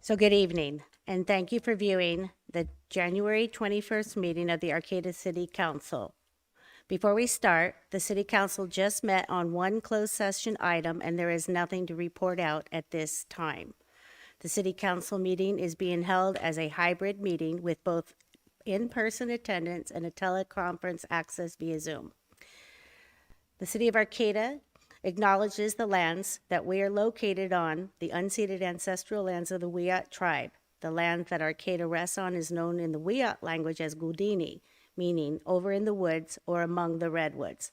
So good evening, and thank you for viewing the January 21st meeting of the Arcata City Council. Before we start, the City Council just met on one closed session item, and there is nothing to report out at this time. The City Council meeting is being held as a hybrid meeting with both in-person attendance and a teleconference access via Zoom. The City of Arcata acknowledges the lands that we are located on, the unceded ancestral lands of the Wiyot tribe. The land that Arcata rests on is known in the Wiyot language as Gudini, meaning over in the woods or among the redwoods.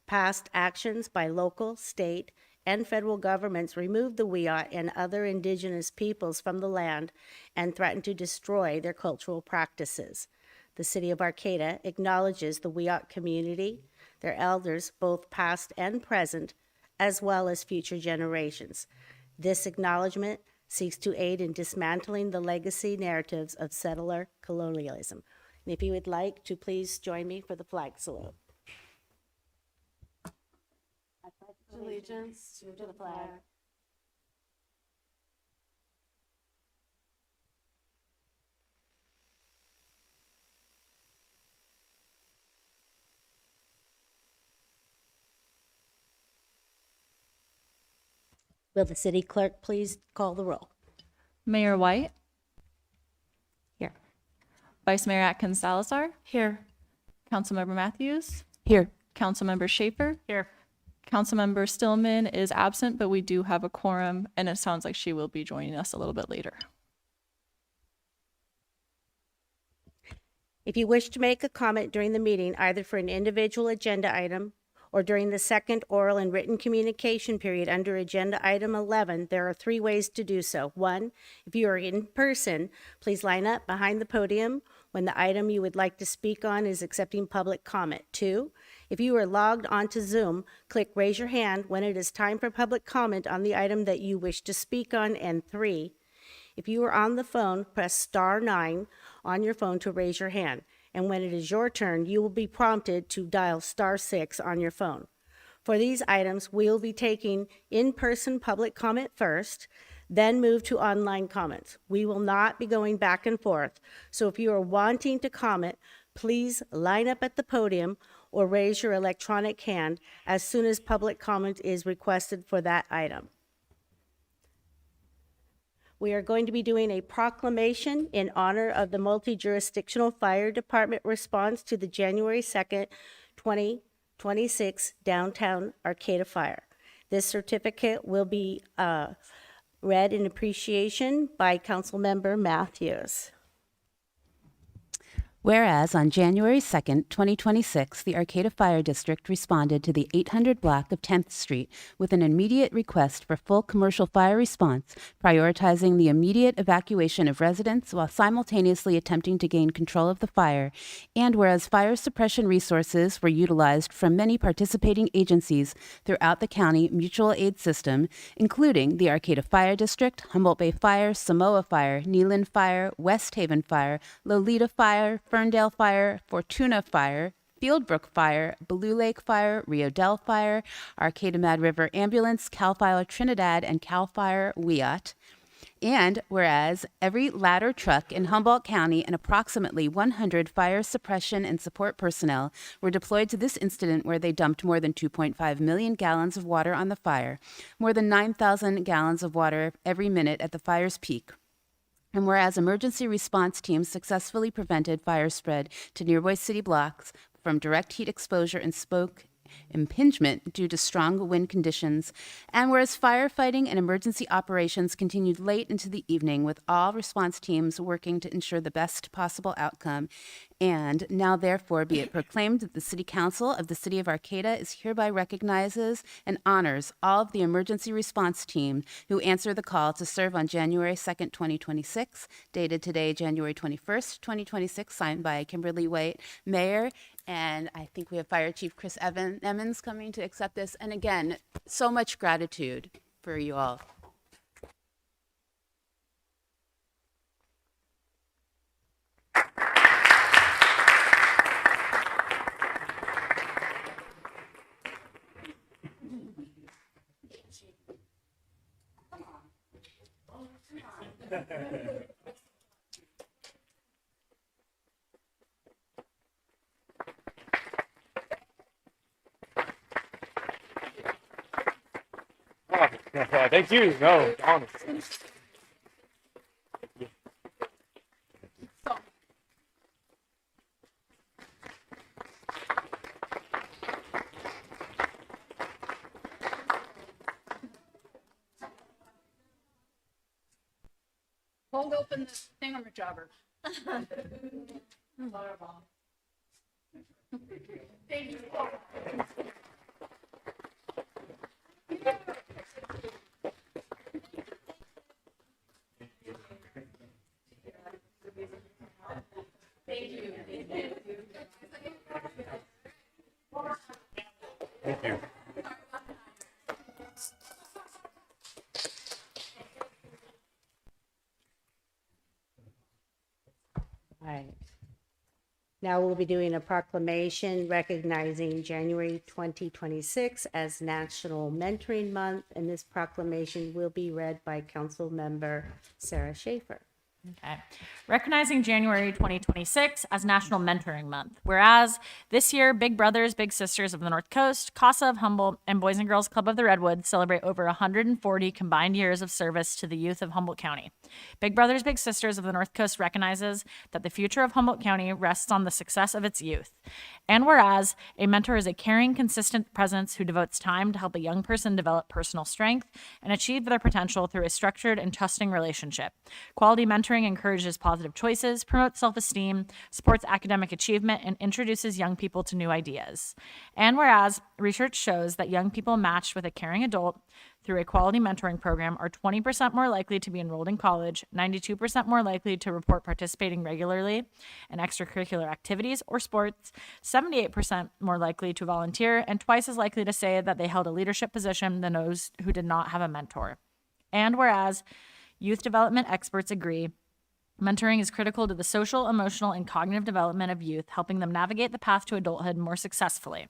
Past actions by local, state, and federal governments removed the Wiyot and other indigenous peoples from the land and threatened to destroy their cultural practices. The City of Arcata acknowledges the Wiyot community, their elders, both past and present, as well as future generations. This acknowledgement seeks to aid in dismantling the legacy narratives of settler colonialism. And if you would like to please join me for the flag salute. I pledge allegiance to the flag Will the city clerk please call the roll? Mayor White, Here. Vice Mayor Atkins Salazar, Here. Councilmember Matthews, Here. Councilmember Schaefer. Here. Councilmember Stillman is absent, but we do have a quorum, and it sounds like she will be joining us a little bit later. If you wish to make a comment during the meeting, either for an individual agenda item or during the second oral and written communication period under agenda item 11, there are 3 ways to do so. 1, if you are in person, please line up behind the podium when the item you would like to speak on is accepting public comment. 2, if you are logged onto Zoom, click raise your hand when it is time for public comment on the item that you wish to speak on. And 3, if you are on the phone, press star 9 on your phone to raise your hand. And when it is your turn, you will be prompted to dial star 6 on your phone. For these items, we will be taking in-person public comment first, then move to online comments. We will not be going back and forth. So if you are wanting to comment, please line up at the podium or raise your electronic hand as soon as public comment is requested for that item. We are going to be doing a proclamation in honor of the multi-jurisdictional fire department response to the January 2nd, 2026 downtown Arcata fire. This certificate will be read in appreciation by Councilmember Matthews. Whereas on January 2nd, 2026, the Arcata Fire District responded to the 800 block of 10th Street with an immediate request for full commercial fire response, prioritizing the immediate evacuation of residents while simultaneously attempting to gain control of the fire. And whereas fire suppression resources were utilized from many participating agencies throughout the county mutual aid system, including the Arcata Fire District, Humboldt Bay Fire, Samoa Fire, Neyland Fire, West Haven Fire, Lolita Fire, Ferndale Fire, Fortuna Fire, Fieldbrook Fire, Blue Lake Fire, Rio Del Fire, Arcata Mad River Ambulance, CAL FIRE Trinidad, and CAL FIRE Wiyot. And whereas every ladder truck in Humboldt County and approximately 100 fire suppression and support personnel were deployed to this incident where they dumped more than 2.5 million gallons of water on the fire, more than 9,000 gallons of water every minute at the fire's peak. And whereas emergency response teams successfully prevented fire spread to nearby city blocks from direct heat exposure and smoke impingement due to strong wind conditions, and whereas firefighting and emergency operations continued late into the evening with all response teams working to ensure the best possible outcome, and now therefore be it proclaimed that the City Council of the City of Arcata is hereby recognizes and honors all of the emergency response team who answer the call to serve on January 2nd, 2026, dated today, January 21st, 2026, signed by Kimberly White, Mayor, and I think we have Fire Chief Chris Emmons coming to accept this. And again, so much gratitude for you all. Oh, thank you. No, honest. Hold open the thingamajobber. Thank you. All right. Now we'll be doing a proclamation recognizing January 2026 as National Mentoring Month, and this proclamation will be read by Council Member Sarah Schaefer. Okay. Recognizing January 2026 as National Mentoring Month. Whereas this year, Big Brothers, Big Sisters of the North Coast, CASA of Humboldt, and Boys and Girls Club of the Redwoods celebrate over 140 combined years of service to the youth of Humboldt County. Big Brothers, Big Sisters of the North Coast recognizes that the future of Humboldt County rests on the success of its youth. And whereas a mentor is a caring, consistent presence who devotes time to help a young person develop personal strength and achieve their potential through a structured and trusting relationship. Quality mentoring encourages positive choices, promotes self-esteem, supports academic achievement, and introduces young people to new ideas. And whereas research shows that young people matched with a caring adult through a quality mentoring program are 20% more likely to be enrolled in college, 92% more likely to report participating regularly in extracurricular activities or sports, 78% more likely to volunteer, and twice as likely to say that they held a leadership position than those who did not have a mentor. And whereas youth development experts agree, mentoring is critical to the social, emotional, and cognitive development of youth, helping them navigate the path to adulthood more successfully.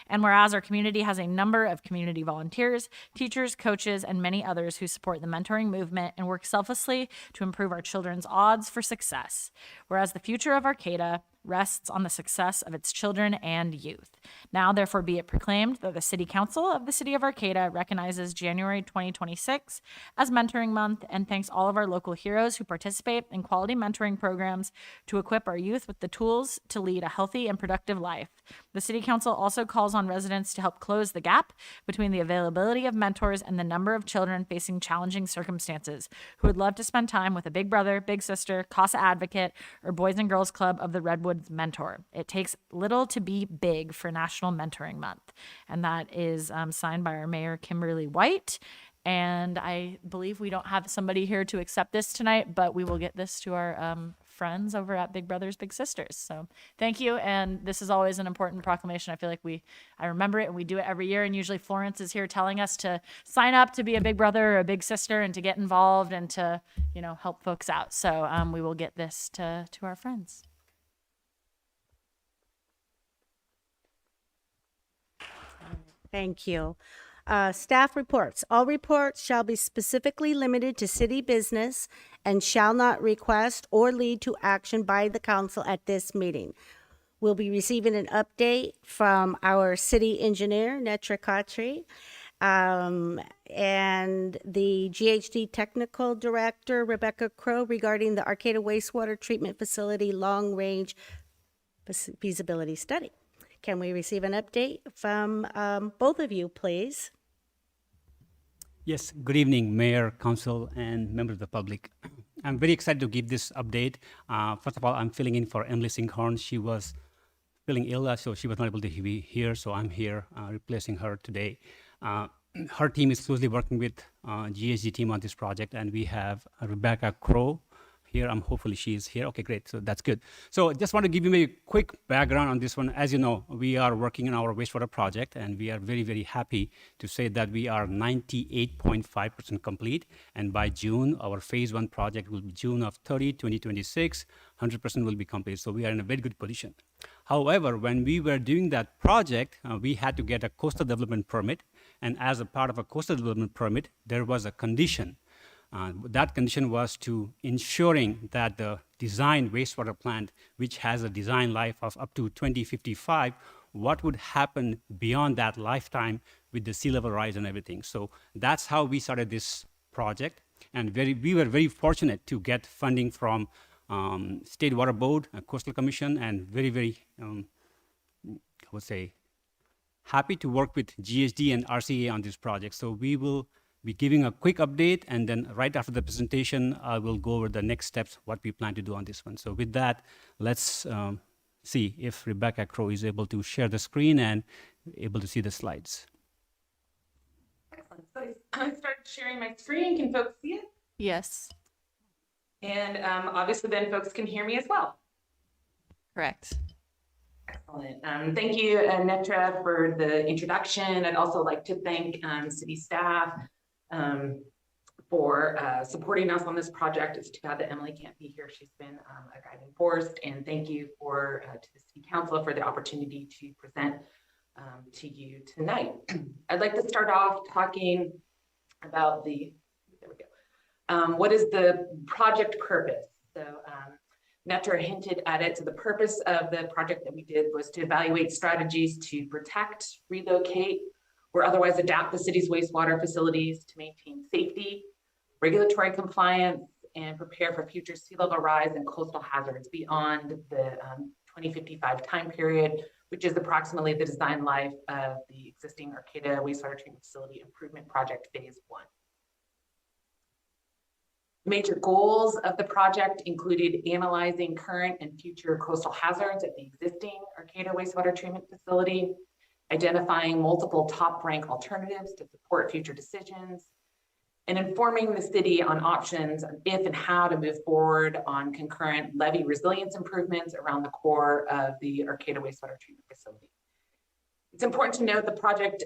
And whereas our community has a number of community volunteers, teachers, coaches, and many others who support the mentoring movement and work selflessly to improve our children's odds for success. Whereas the future of Arcata rests on the success of its children and youth. Now, therefore, be it proclaimed that the City Council of the City of Arcata recognizes January 2026 as Mentoring Month and thanks all of our local heroes who participate in quality mentoring programs to equip our youth with the tools to lead a healthy and productive life. The City Council also calls on residents to help close the gap between the availability of mentors and the number of children facing challenging circumstances who would love to spend time with a big brother, big sister, CASA advocate, or Boys and Girls Club of the Redwoods mentor. It takes little to be big for National Mentoring Month. And that is signed by our Mayor, Kimberly White. And I believe we don't have somebody here to accept this tonight, but we will get this to our friends over at Big Brothers Big Sisters. So thank you. And this is always an important proclamation. I feel like I remember it and we do it every year. And usually Florence is here telling us to sign up to be a big brother or a big sister and to get involved and to, help folks out. So we will get this to our friends. Thank you. Staff reports. All reports shall be specifically limited to city business and shall not request or lead to action by the council at this meeting. We'll be receiving an update from our city engineer, Netra Khatri, and the GHD technical director, Rebecca Crow, regarding the Arcata Wastewater Treatment Facility long-range feasibility study. Can we receive an update from both of you, please? Yes, good evening, Mayor, Council, and members of the public. I'm very excited to give this update. First of all, I'm filling in for Emily Singhorn. She was feeling ill, so she was not able to be here, so I'm here replacing her today. Her team is closely working with GHG team on this project, and we have Rebecca Crow here. Hopefully she is here. Okay, great. So that's good. So just want to give you a quick background on this one. As you know, we are working on our wastewater project, and we are very, very happy to say that we are 98.5% complete. And by June, our phase 1 project will be June of 2026, 100% will be complete. So we are in a very good position. However, when we were doing that project, we had to get a coastal development permit. And as a part of a coastal development permit, there was a condition That condition was to ensuring that the design wastewater plant, which has a design life of up to 2055, what would happen beyond that lifetime with the sea level rise and everything. So that's how we started this project. And we were very fortunate to get funding from State Water Board, Coastal Commission, and very, I would say, happy to work with GSD and RCA on this project. So we will be giving a quick update, and then right after the presentation, I will go over the next steps, what we plan to do on this one. So with that, let's see if Rebecca Crow is able to share the screen and able to see the slides. Excellent. So I started sharing my screen. Can folks see it? Yes, And obviously then folks can hear me as well. correct. Excellent. Thank you, Netra, for the introduction. I'd also like to thank city staff for supporting us on this project. It's too bad that Emily can't be here. She's been a guiding force. And thank you to the City Council for the opportunity to present to you tonight. I'd like to start off talking about what is the project purpose? So Netra hinted at it. So the purpose of the project that we did was to evaluate strategies to protect, relocate, or otherwise adapt the city's wastewater facilities to maintain safety, regulatory compliance, and prepare for future sea level rise and coastal hazards beyond the 2055 time period, which is approximately the design life of the existing Arcata wastewater treatment facility improvement project phase 1. Major goals of the project included analyzing current and future coastal hazards at the existing Arcata wastewater treatment facility, identifying multiple top-rank alternatives to support future decisions, and informing the city on options on if and how to move forward on concurrent levee resilience improvements around the core of the Arcata wastewater treatment facility. It's important to note the project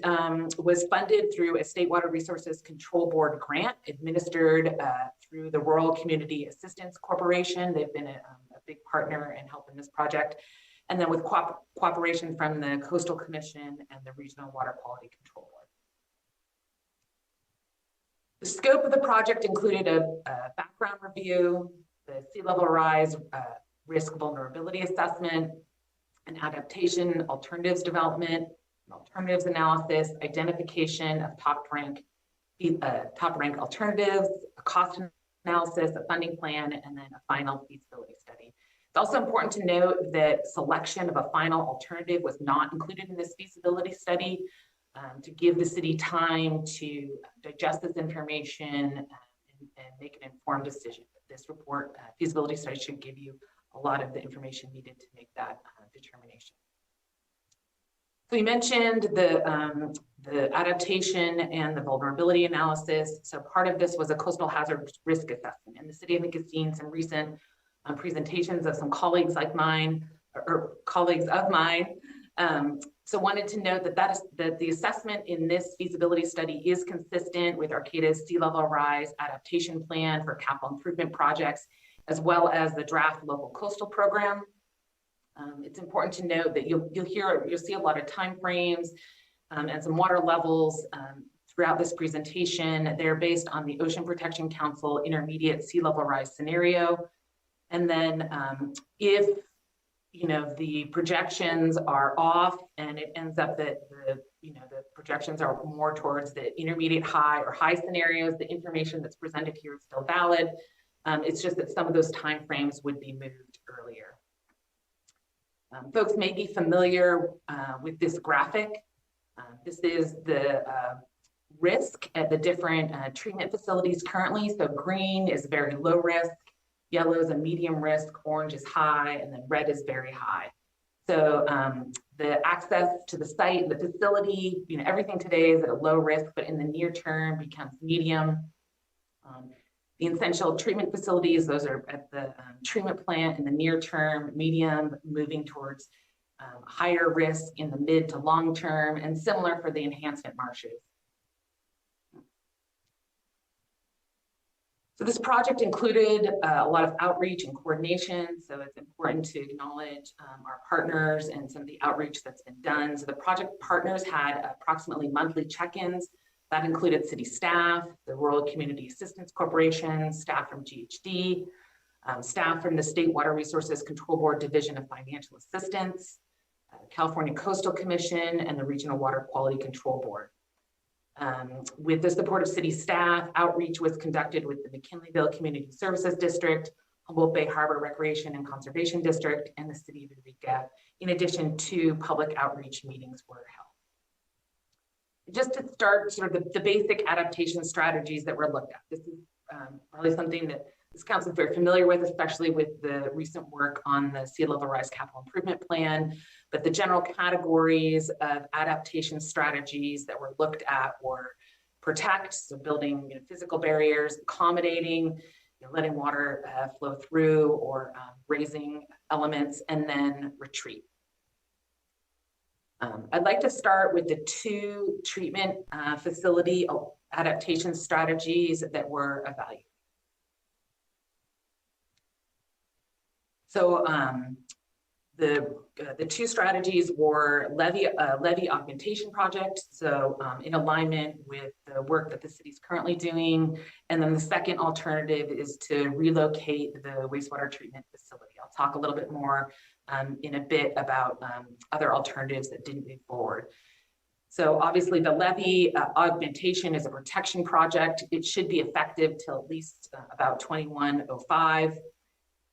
was funded through a State Water Resources Control Board grant administered through the Rural Community Assistance Corporation. They've been a big partner in helping this project. And then with cooperation from the Coastal Commission and the Regional Water Quality Control Board. The scope of the project included a background review, the sea level rise risk vulnerability assessment, an adaptation alternatives development, alternatives analysis, identification of top-rank alternatives, a cost analysis, a funding plan, and then a final feasibility study. It's also important to note that selection of a final alternative was not included in this feasibility study to give the city time to digest this information and make an informed decision. This report, feasibility study, should give you a lot of the information needed to make that determination. So we mentioned the adaptation and the vulnerability analysis. So part of this was a coastal hazard risk assessment. And the city, I think, has seen some recent presentations of some colleagues like mine, or colleagues of mine. So wanted to note that the assessment in this feasibility study is consistent with Arcata's sea level rise adaptation plan for capital improvement projects, as well as the draft local coastal program. It's important to note that you'll see a lot of timeframes and some water levels throughout this presentation. They're based on the Ocean Protection Council intermediate sea level rise scenario. And then if the projections are off and it ends up that the projections are more towards the intermediate high or high scenarios, the information that's presented here is still valid. It's just that some of those timeframes would be moved earlier. Folks may be familiar with this graphic. This is the risk at the different treatment facilities currently. So green is very low risk, yellow is a medium risk, orange is high, and then red is very high. So the access to the site, the facility, everything today is at a low risk, but in the near term becomes medium. The essential treatment facilities, those are at the treatment plant in the near term, medium, moving towards higher risk in the mid to long term, and similar for the enhancement marshes. So this project included a lot of outreach and coordination. So it's important to acknowledge our partners and some of the outreach that's been done. So the project partners had approximately monthly check-ins That included city staff, the Rural Community Assistance Corporation, staff from GHD, staff from the State Water Resources Control Board Division of Financial Assistance, California Coastal Commission, and the Regional Water Quality Control Board. With the support of city staff, outreach was conducted with the McKinleyville Community Services District, Humboldt Bay Harbor Recreation and Conservation District, and the City of Eureka. In addition to public outreach meetings were held. Just to start, sort of the basic adaptation strategies that were looked at. This is probably something that this council is very familiar with, especially with the recent work on the sea level rise capital improvement plan. But the general categories of adaptation strategies that were looked at were protect, so building physical barriers, accommodating, letting water flow through, or raising elements, and then retreat. I'd like to start with the 2 treatment facility adaptation strategies that were evaluated. So the 2 strategies were levy augmentation project, so in alignment with the work that the city is currently doing. And then the second alternative is to relocate the wastewater treatment facility. I'll talk a little bit more in a bit about other alternatives that didn't move forward. So obviously the levy augmentation is a protection project. It should be effective till at least about 2105.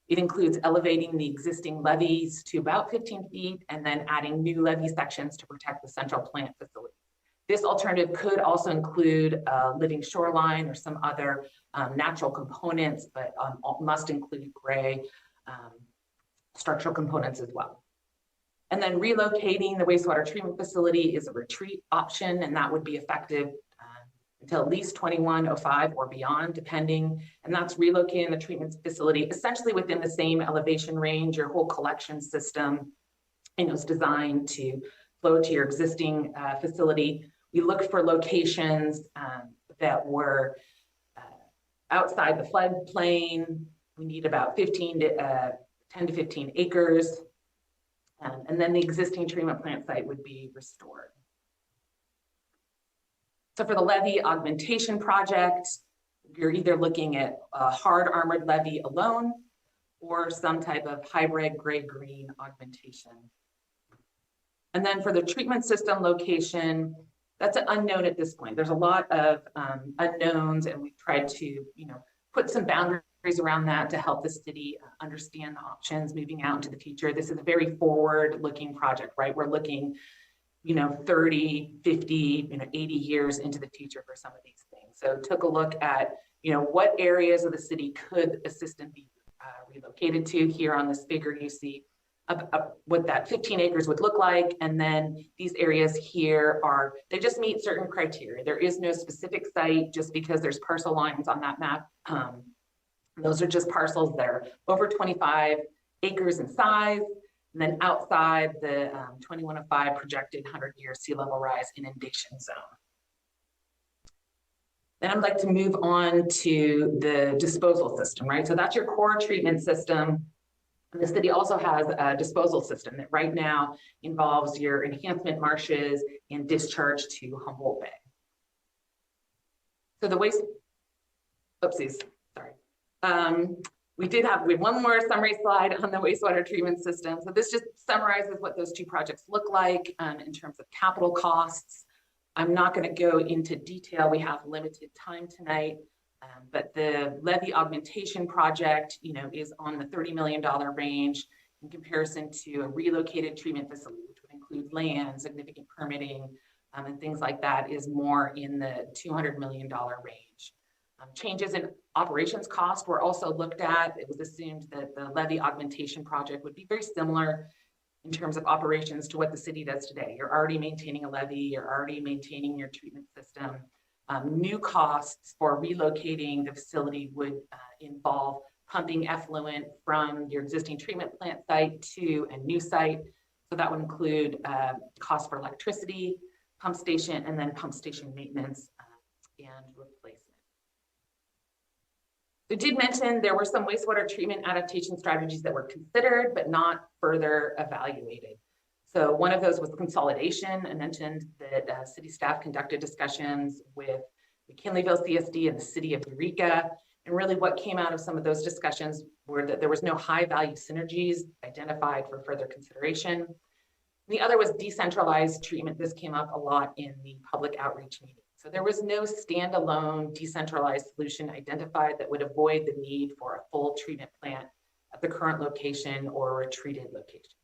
It includes elevating the existing levees to about 15 feet and then adding new levee sections to protect the central plant facility. This alternative could also include a living shoreline or some other natural components, but must include gray structural components as well. And then relocating the wastewater treatment facility is a retreat option, and that would be effective until at least 2105 or beyond, depending. And that's relocating the treatment facility essentially within the same elevation range. Your whole collection system is designed to flow to your existing facility. We looked for locations that were outside the floodplain. We need about 10 to 15 acres. And then the existing treatment plant site would be restored. So for the levee augmentation project, you're either looking at a hard armored levee alone or some type of hybrid gray-green augmentation. And then for the treatment system location, that's an unknown at this point. There's a lot of unknowns, and we've tried to put some boundaries around that to help the city understand the options moving out into the future. This is a very forward-looking project, right? We're looking 30, 50, 80 years into the future for some of these things. So took a look at, what areas of the city could a system be relocated to. Here on this figure, you see what that 15 acres would look like. And then these areas here they just meet certain criteria. There is no specific site just because there's parcel lines on that map. Those are just parcels that are over 25 acres in size. And then outside the 2105 projected 100-year sea level rise inundation zone. Then I'd like to move on to the disposal system, right? So that's your core treatment system. And the city also has a disposal system that right now involves your enhancement marshes and discharge to Humboldt Bay. So the we have one more summary slide on the wastewater treatment system. So this just summarizes what those 2 projects look like in terms of capital costs. I'm not going to go into detail. We have limited time tonight, but the levee augmentation project, is on the $30 million range in comparison to a relocated treatment facility, which would include land, significant permitting, and things like that, is more in the $200 million range. Changes in operations cost were also looked at. It was assumed that the levee augmentation project would be very similar in terms of operations to what the city does today. You're already maintaining a levee, you're already maintaining your treatment system. New costs for relocating the facility would involve pumping effluent from your existing treatment plant site to a new site. So that would include costs for electricity, pump station, and then pump station maintenance and replacement. We did mention there were some wastewater treatment adaptation strategies that were considered, but not further evaluated. So one of those was consolidation. I mentioned that city staff conducted discussions with McKinleyville CSD and the city of Eureka. And really what came out of some of those discussions were that there was no high value synergies identified for further consideration. The other was decentralized treatment. This came up a lot in the public outreach meeting. So there was no standalone decentralized solution identified that would avoid the need for a full treatment plant at the current location or a treated location.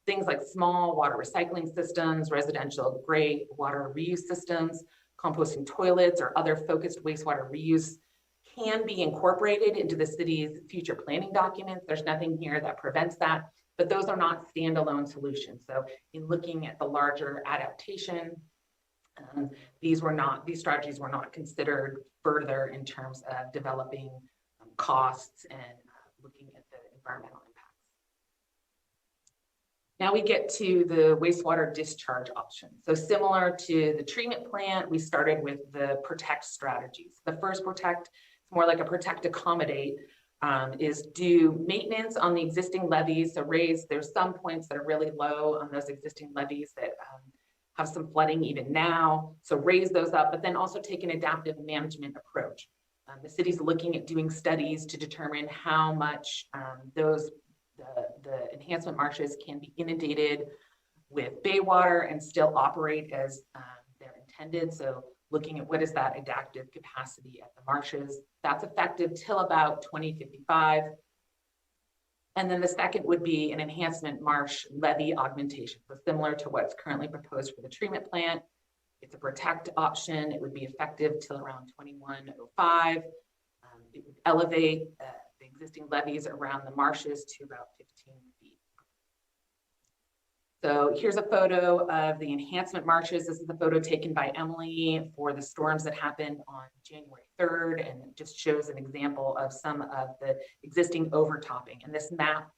Things like small water recycling systems, residential gray water reuse systems, composting toilets, or other focused wastewater reuse can be incorporated into the city's future planning documents. There's nothing here that prevents that, but those are not standalone solutions. So in looking at the larger adaptation, these strategies were not considered further in terms of developing costs and looking at the environmental impacts. Now we get to the wastewater discharge option. So similar to the treatment plant, we started with the protect strategies. The first protect, it's more like a protect accommodate, is do maintenance on the existing levees. So there's some points that are really low on those existing levees that have some flooding even now. So raise those up, but then also take an adaptive management approach. The city's looking at doing studies to determine how much the enhancement marshes can be inundated with bay water and still operate as they're intended. So looking at what is that adaptive capacity at the marshes. That's effective till about 2055. And then the second would be an enhancement marsh levee augmentation. So similar to what's currently proposed for the treatment plant. It's a protect option. It would be effective till around 2105. It would elevate the existing levees around the marshes to about 15 feet. So here's a photo of the enhancement marshes. This is the photo taken by Emily for the storms that happened on January 3rd, and it just shows an example of some of the existing overtopping. And this map,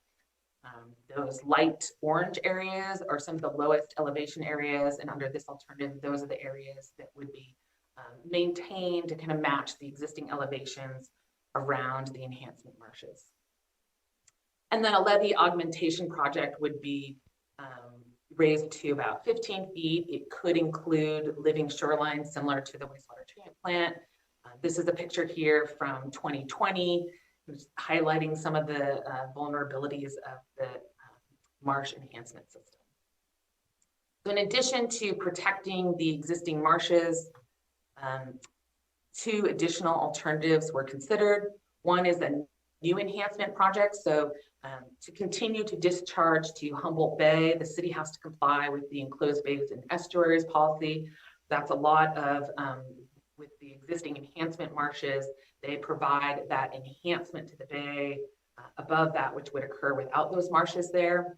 those light orange areas are some of the lowest elevation areas, and under this alternative, those are the areas that would be maintained to kind of match the existing elevations around the enhancement marshes. And then a levee augmentation project would be raised to about 15 feet. It could include living shorelines similar to the wastewater treatment plant. This is a picture here from 2020, highlighting some of the vulnerabilities of the marsh enhancement system. So in addition to protecting the existing marshes, two additional alternatives were considered. One is a new enhancement project. So to continue to discharge to Humboldt Bay, the city has to comply with the enclosed bays and estuaries policy. That's a lot of, with the existing enhancement marshes, they provide that enhancement to the bay above that which would occur without those marshes there.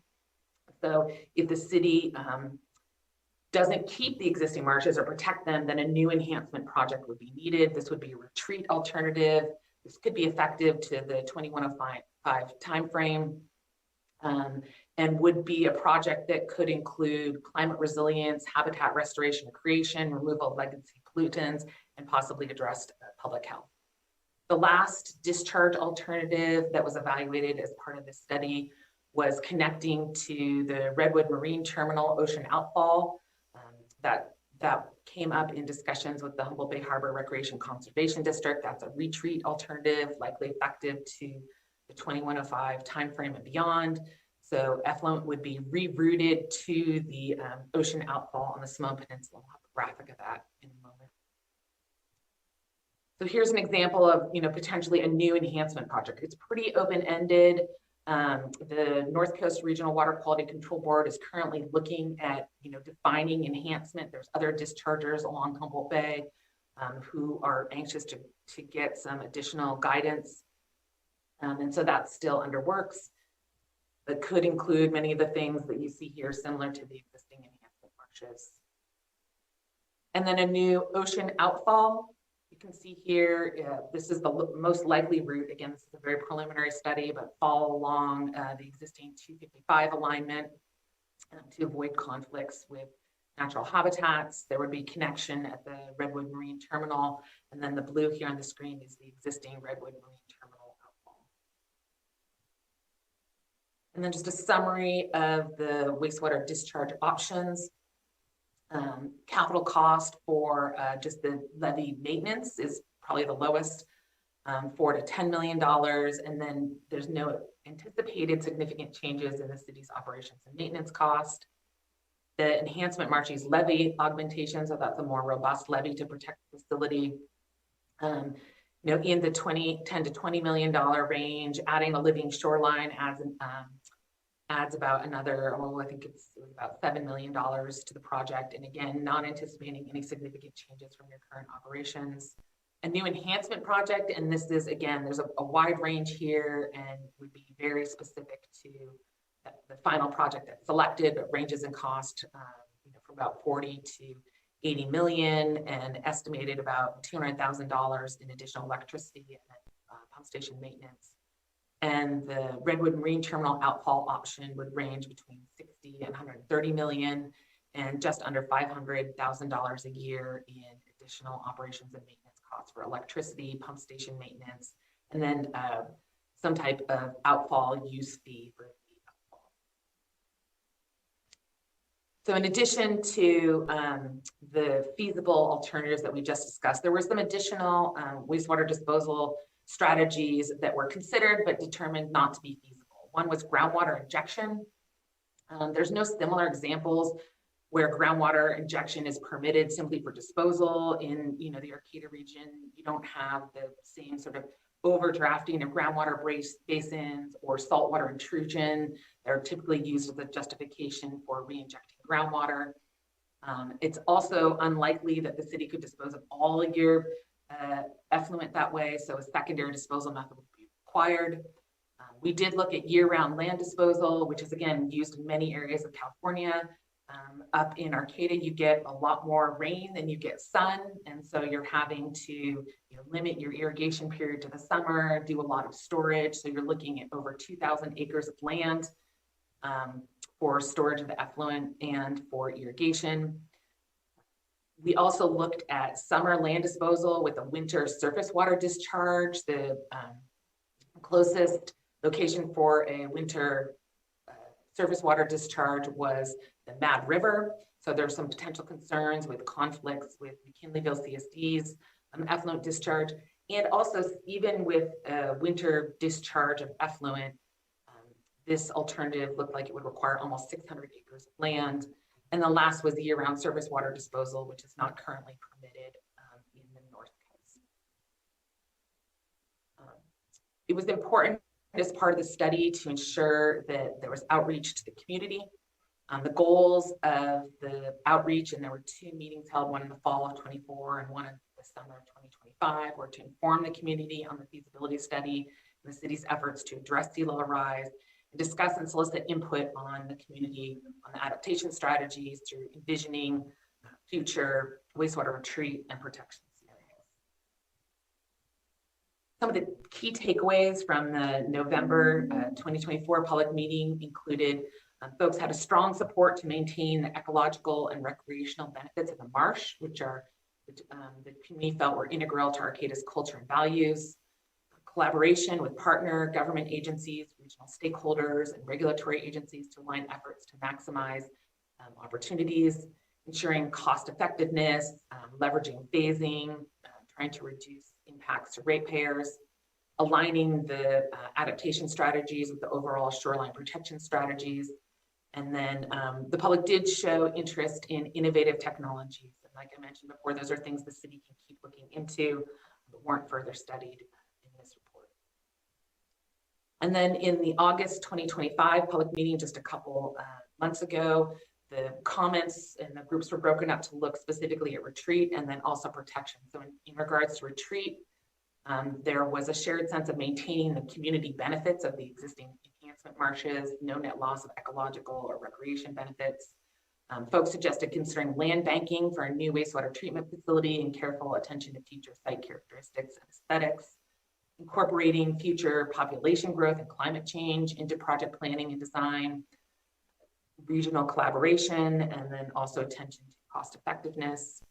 So if the city doesn't keep the existing marshes or protect them, then a new enhancement project would be needed. This would be a retreat alternative. This could be effective to the 2105 timeframe, and would be a project that could include climate resilience, habitat restoration and creation, removal of legacy pollutants, and possibly addressed public health. The last discharge alternative that was evaluated as part of this study was connecting to the Redwood Marine Terminal ocean outfall. That came up in discussions with the Humboldt Bay Harbor Recreation Conservation District. That's a retreat alternative, likely effective to the 2105 timeframe and beyond. So effluent would be rerouted to the ocean outfall on the Samoan Peninsula. I'll have a graphic of that in a moment. So here's an example of, potentially a new enhancement project. It's pretty open-ended. The North Coast Regional Water Quality Control Board is currently looking at, defining enhancement. There's other dischargers along Humboldt Bay who are anxious to get some additional guidance. And so that's still under works, but could include many of the things that you see here, similar to the existing enhancement marshes. And then a new ocean outfall. You can see here, this is the most likely route. Again, this is a very preliminary study, but follow along the existing 255 alignment to avoid conflicts with natural habitats. There would be connection at the Redwood Marine Terminal, and then the blue here on the screen is the existing Redwood Marine Terminal outfall. And then just a summary of the wastewater discharge options. Capital cost for just the levee maintenance is probably the lowest, $4 to $10 million. And then there's no anticipated significant changes in the city's operations and maintenance cost. The enhancement Marchie's levee augmentation, so that's a more robust levee to protect the facility. In the $10 to $20 million range. Adding a living shoreline adds about another, I think it was about $7 million to the project. And again, not anticipating any significant changes from your current operations. A new enhancement project, and this is, again, there's a wide range here and would be very specific to the final project that's selected, but ranges in cost from about 40 to 80 million and estimated about $200,000 in additional electricity and pump station maintenance. And the Redwood Marine Terminal outfall option would range between 60 and 130 million and just under $500,000 a year in additional operations and maintenance costs for electricity, pump station maintenance, and then some type of outfall use fee for the outfall. So in addition to the feasible alternatives that we just discussed, there were some additional wastewater disposal strategies that were considered but determined not to be feasible. One was groundwater injection. There's no similar examples where groundwater injection is permitted simply for disposal in the Arcata region. You don't have the same sort of overdrafting of groundwater basins or saltwater intrusion. They're typically used as a justification for re-injecting groundwater. It's also unlikely that the city could dispose of all your effluent that way, so a secondary disposal method would be required. We did look at year-round land disposal, which is again used in many areas of California. Up in Arcata, you get a lot more rain than you get sun, and so you're having to limit your irrigation period to the summer, do a lot of storage. So you're looking at over 2,000 acres of land for storage of the effluent and for irrigation. We also looked at summer land disposal with a winter surface water discharge. The closest location for a winter surface water discharge was the Mad River. So there's some potential concerns with conflicts with McKinleyville CSD's effluent discharge. And also even with a winter discharge of effluent, this alternative looked like it would require almost 600 acres of land. And the last was year-round surface water disposal, which is not currently permitted in the North Coast. It was important as part of the study to ensure that there was outreach to the community. The goals of the outreach, and there were 2 meetings held, one in the fall of 24 and one in the summer of 2025, were to inform the community on the feasibility study and the city's efforts to address sea level rise, and discuss and solicit input on the community on the adaptation strategies through envisioning future wastewater retreat and protection scenarios. Some of the key takeaways from the November 2024 public meeting included folks had a strong support to maintain the ecological and recreational benefits of the marsh, which the community felt were integral to Arcata's culture and values. Collaboration with partner government agencies, regional stakeholders, and regulatory agencies to align efforts to maximize opportunities, ensuring cost effectiveness, leveraging phasing, trying to reduce impacts to ratepayers, aligning the adaptation strategies with the overall shoreline protection strategies. And then the public did show interest in innovative technologies. And like I mentioned before, those are things the city can keep looking into, but weren't further studied in this report. And then in the August 2025 public meeting, just a couple months ago, the comments and the groups were broken up to look specifically at retreat and then also protection. So in regards to retreat, there was a shared sense of maintaining the community benefits of the existing enhancement marshes, no net loss of ecological or recreation benefits. Folks suggested considering land banking for a new wastewater treatment facility and careful attention to future site characteristics and aesthetics, incorporating future population growth and climate change into project planning and design, regional collaboration, and then also attention to cost effectiveness.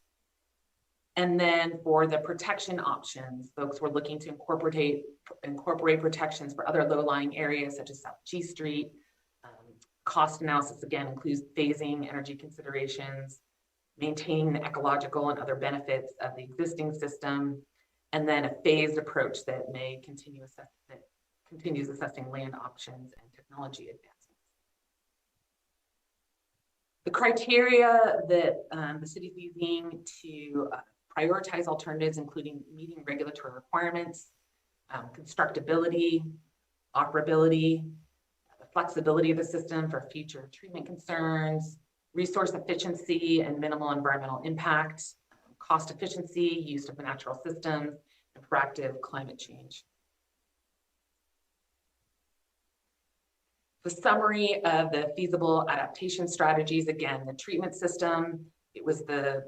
And then for the protection options, folks were looking to incorporate protections for other low-lying areas such as South G Street, Cost analysis, again, includes phasing, energy considerations, maintaining the ecological and other benefits of the existing system, and then a phased approach that may continues assessing land options and technology advancements. The criteria that the city's using to prioritize alternatives, including meeting regulatory requirements, constructability, operability, the flexibility of the system for future treatment concerns, resource efficiency and minimal environmental impact, cost efficiency, use of natural systems, and proactive climate change. The summary of the feasible adaptation strategies, again, the treatment system, it was the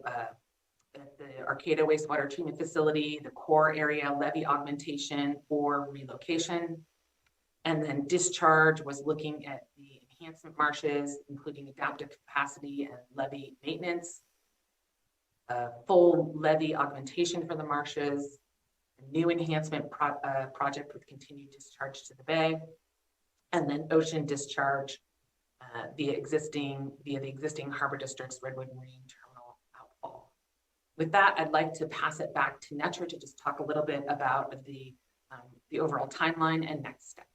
Arcata wastewater treatment facility, the core area levee augmentation or relocation. And then discharge was looking at the enhancement marshes, including adaptive capacity and levee maintenance, full levee augmentation for the marshes, a new enhancement project with continued discharge to the bay, and then ocean discharge via the existing Harbor District's Redwood Marine Terminal outfall. With that, I'd like to pass it back to Netra to just talk a little bit about the overall timeline and next steps.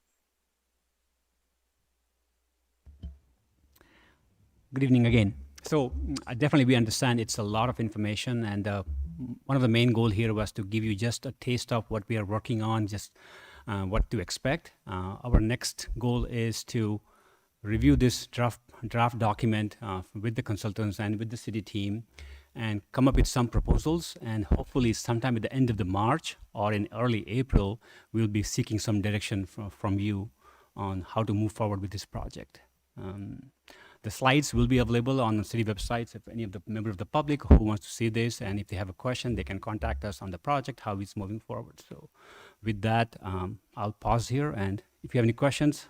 Good evening again. So definitely we understand it's a lot of information, and one of the main goal here was to give you just a taste of what we are working on, just what to expect. Our next goal is to review this draft document with the consultants and with the city team and come up with some proposals, and hopefully sometime at the end of the March or in early April, we'll be seeking some direction from you on how to move forward with this project. The slides will be available on the city websites if any of the member of the public who wants to see this, and if they have a question, they can contact us on the project, how it's moving forward. So with that, I'll pause here, and if you have any questions,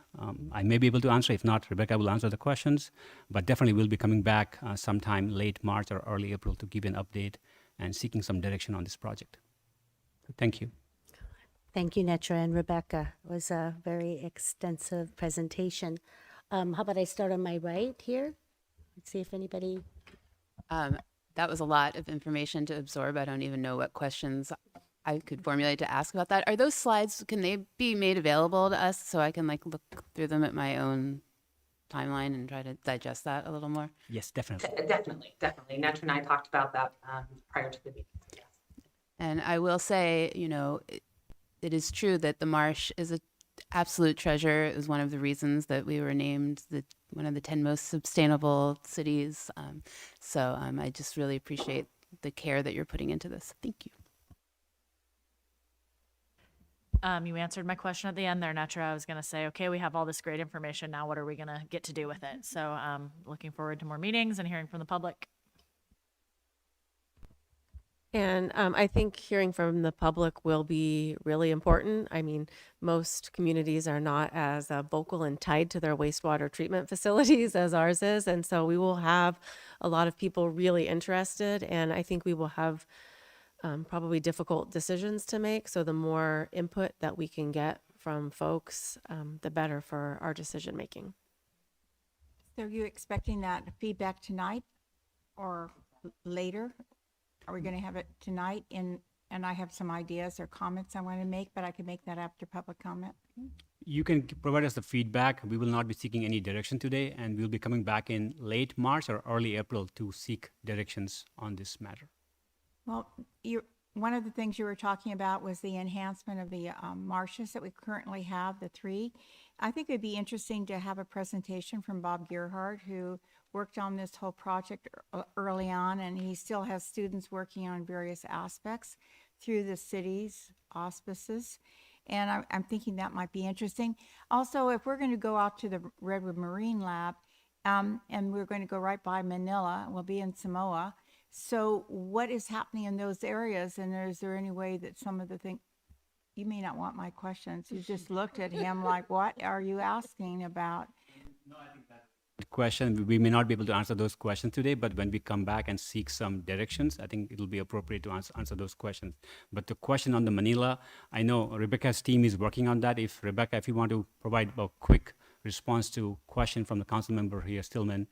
I may be able to answer. If not, Rebecca will answer the questions, but definitely we'll be coming back sometime late March or early April to give an update and seeking some direction on this project. So thank you. Thank you, Netra and Rebecca. It was a very extensive presentation. How about I start on my right here? Let's see if anybody. That was a lot of information to absorb. I don't even know what questions I could formulate to ask about that. Are those slides, can they be made available to us so I can like look through them at my own timeline and try to digest that a little more? Yes, definitely. Definitely. Netra and I talked about that prior to the meeting. Yes. And I will say, you know, it is true that the marsh is an absolute treasure. It was one of the reasons that we were named one of the 10 most sustainable cities. So I just really appreciate the care that you're putting into this. Thank you. You answered my question at the end there, Netra. I was going to say, okay, we have all this great information. Now what are we going to get to do with it? So looking forward to more meetings and hearing from the public. And I think hearing from the public will be really important. I mean, most communities are not as vocal and tied to their wastewater treatment facilities as ours is. And so we will have a lot of people really interested. And I think we will have probably difficult decisions to make. So the more input that we can get from folks, the better for our decision making. So are you expecting that feedback tonight or later? Are we going to have it tonight? And I have some ideas or comments I want to make, but I can make that after public comment. You can provide us the feedback. We will not be seeking any direction today, and we'll be coming back in late March or early April to seek directions on this matter. Well, one of the things you were talking about was the enhancement of the marshes that we currently have, the 3. I think it'd be interesting to have a presentation from Bob Gerhardt, who worked on this whole project early on, and he still has students working on various aspects through the city's auspices. And I'm thinking that might be interesting. Also, if we're going to go out to the Redwood Marine Lab, and we're going to go right by Manila, we'll be in Samoa. So what is happening in those areas? And is there any way that some of the things, you may not want my questions. You just looked at him like, what are you asking about? No, I think that's a good question. We may not be able to answer those questions today, but when we come back and seek some directions, I think it'll be appropriate to answer those questions. But the question on the Manila, I know Rebecca's team is working on that. If Rebecca, if you want to provide a quick response to question from the council member here, Stillman,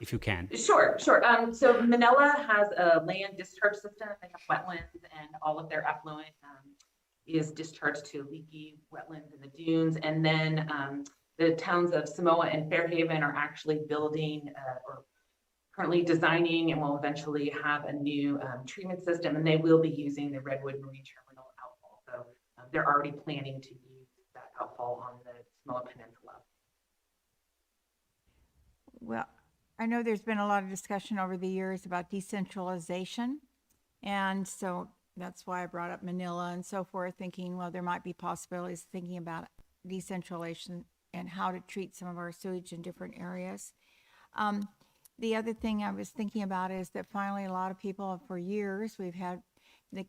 if you can. Sure. So Manila has a land discharge system. They have wetlands, and all of their effluent is discharged to leaky wetlands in the dunes. And then the towns of Samoa and Fairhaven are actually building or currently designing and will eventually have a new treatment system, and they will be using the Redwood Marine Terminal outfall. So they're already planning to use that outfall on the Samoa Peninsula. Well, I know there's been a lot of discussion over the years about decentralization. And so that's why I brought up Manila and so forth, thinking, well, there might be possibilities thinking about decentralization and how to treat some of our sewage in different areas. The other thing I was thinking about is that finally a lot of people, for years, we've had the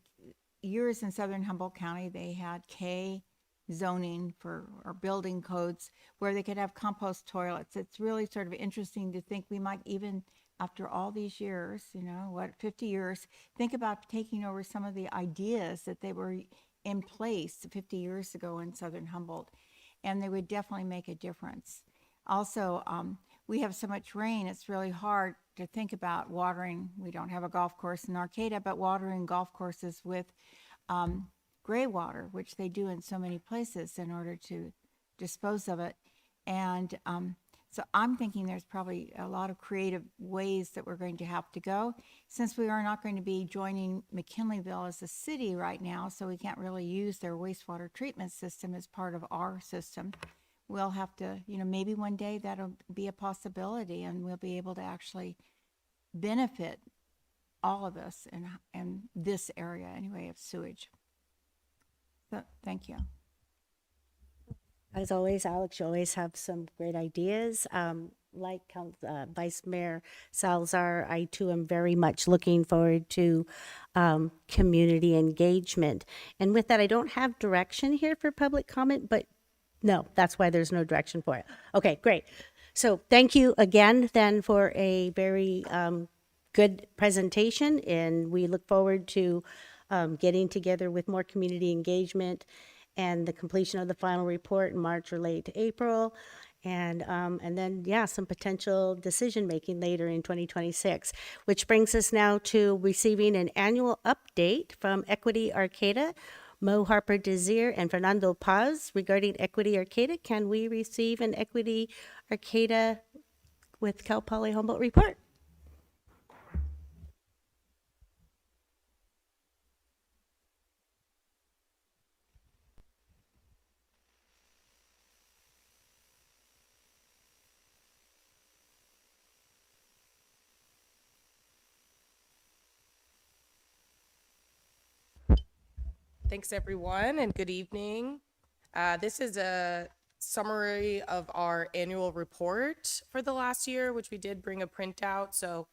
years in Southern Humboldt County, they had K zoning for, or building codes where they could have compost toilets. It's really sort of interesting to think we might even, after all these years, 50 years, think about taking over some of the ideas that they were in place 50 years ago in Southern Humboldt, and they would definitely make a difference. Also, we have so much rain, it's really hard to think about watering. We don't have a golf course in Arcata, but watering golf courses with gray water, which they do in so many places in order to dispose of it. And so I'm thinking there's probably a lot of creative ways that we're going to have to go, since we are not going to be joining McKinleyville as a city right now, so we can't really use their wastewater treatment system as part of our system. We'll have to, maybe one day that'll be a possibility, and we'll be able to actually benefit all of us in this area anyway of sewage. So, thank you. As always, Alex, you always have some great ideas. Like Vice Mayor Salazar, I too am very much looking forward to community engagement. And with that, I don't have direction here for public comment, but no, that's why there's no direction for it. Okay, great. So thank you again then for a very good presentation, and we look forward to getting together with more community engagement and the completion of the final report in March or late April, and then, some potential decision-making later in 2026, which brings us now to receiving an annual update from Equity Arcata, Mo Harper Desir and Fernando Paz regarding Equity Arcata. Can we receive an Equity Arcata with Cal Poly Humboldt report? Thanks, everyone, and good evening. This is a summary of our annual report for the last year, which we did bring a printout. So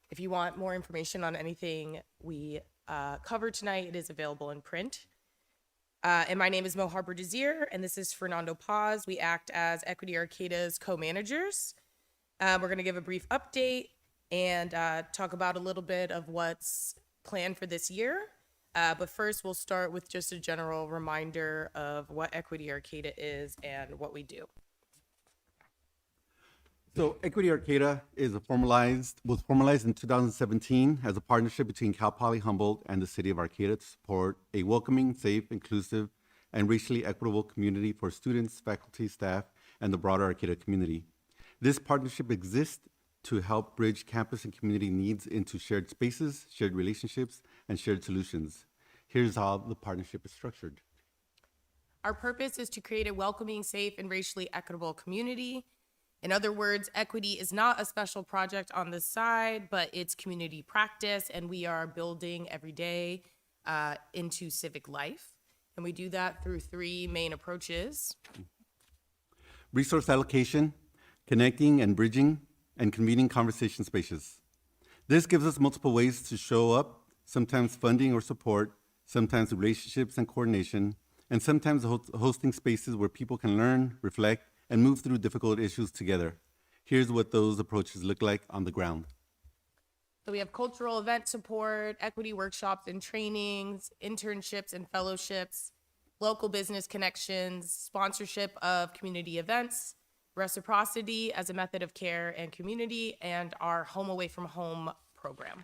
if you want more information on anything we covered tonight, it is available in print. And my name is Mo Harper Desir, and this is Fernando Paz. We act as Equity Arcata's co-managers. We're going to give a brief update and talk about a little bit of what's planned for this year. But first, we'll start with just a general reminder of what Equity Arcata is and what we do. So Equity Arcata was formalized in 2017 as a partnership between Cal Poly Humboldt and the city of Arcata to support a welcoming, safe, inclusive, and racially equitable community for students, faculty, staff, and the broader Arcata community. This partnership exists to help bridge campus and community needs into shared spaces, shared relationships, and shared solutions. Here's how the partnership is structured. Our purpose is to create a welcoming, safe, and racially equitable community. In other words, equity is not a special project on the side, but it's community practice, and we are building every day into civic life. And we do that through three main approaches. Resource allocation, connecting and bridging, and convening conversation spaces. This gives us multiple ways to show up, sometimes funding or support, sometimes relationships and coordination, and sometimes hosting spaces where people can learn, reflect, and move through difficult issues together. Here's what those approaches look like on the ground. So we have cultural event support, equity workshops and trainings, internships and fellowships, local business connections, sponsorship of community events, reciprocity as a method of care and community, and our home away from home program.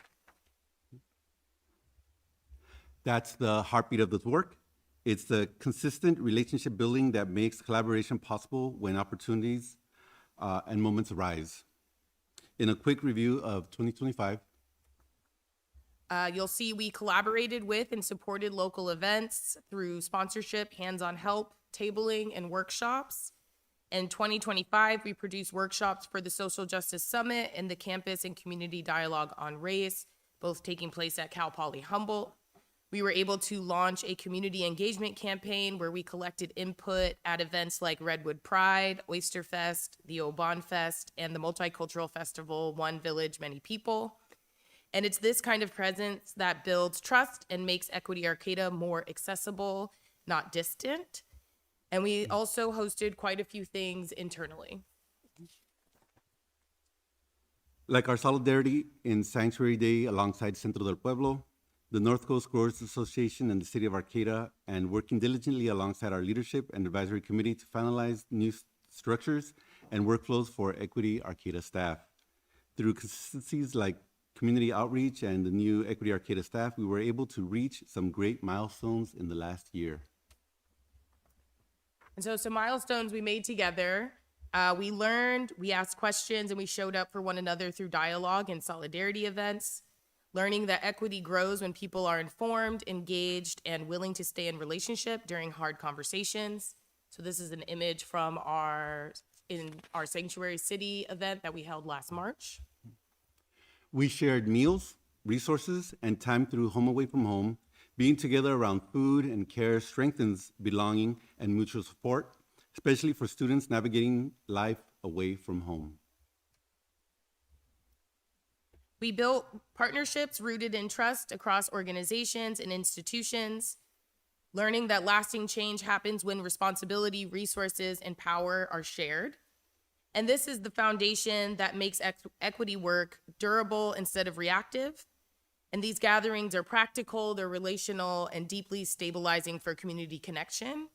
That's the heartbeat of this work. It's the consistent relationship building that makes collaboration possible when opportunities and moments arise. In a quick review of 2025, You'll see we collaborated with and supported local events through sponsorship, hands-on help, tabling, and workshops. In 2025, we produced workshops for the Social Justice Summit and the Campus and Community Dialogue on Race, both taking place at Cal Poly Humboldt. We were able to launch a community engagement campaign where we collected input at events like Redwood Pride, Oyster Fest, the Oban Fest, and the multicultural festival, One Village, Many People. And it's this kind of presence that builds trust and makes Equity Arcata more accessible, not distant. And we also hosted quite a few things internally. like our solidarity in Sanctuary Day alongside Centro del Pueblo, the North Coast Growers Association and the City of Arcata, and working diligently alongside our leadership and advisory committee to finalize new structures and workflows for Equity Arcata staff. Through consistencies like community outreach and the new Equity Arcata staff, we were able to reach some great milestones in the last year. And so some milestones we made together. We learned, we asked questions, and we showed up for one another through dialogue and solidarity events. Learning that equity grows when people are informed, engaged, and willing to stay in relationship during hard conversations. So this is an image from our Sanctuary City event that we held last March. We shared meals, resources, and time through Home Away from Home. Being together around food and care strengthens belonging and mutual support, especially for students navigating life away from home. We built partnerships rooted in trust across organizations and institutions, learning that lasting change happens when responsibility, resources, and power are shared. And this is the foundation that makes equity work durable instead of reactive. And these gatherings are practical, they're relational, and deeply stabilizing for community connection.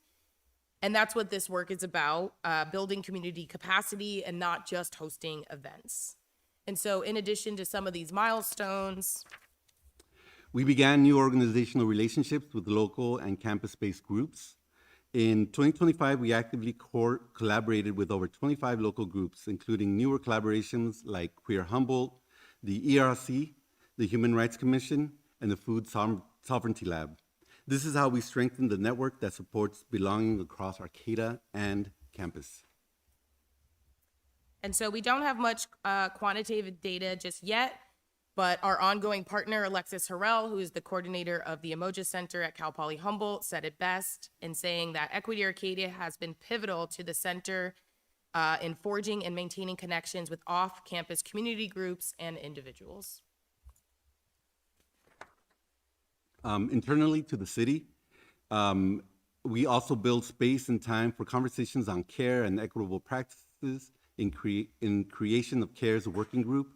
And that's what this work is about, building community capacity and not just hosting events. And so in addition to some of these milestones, We began new organizational relationships with local and campus-based groups. In 2025, we actively collaborated with over 25 local groups, including newer collaborations like Queer Humboldt, the ERC, the Human Rights Commission, and the Food Sovereignty Lab. This is how we strengthen the network that supports belonging across Arcata and campus. and so we don't have much quantitative data just yet, but our ongoing partner, Alexis Harrell, who is the coordinator of the Emoja Center at Cal Poly Humboldt, said it best in saying that Equity Arcata has been pivotal to the center in forging and maintaining connections with off-campus community groups and individuals. Internally to the city, we also build space and time for conversations on care and equitable practices in creation of CARE's working group.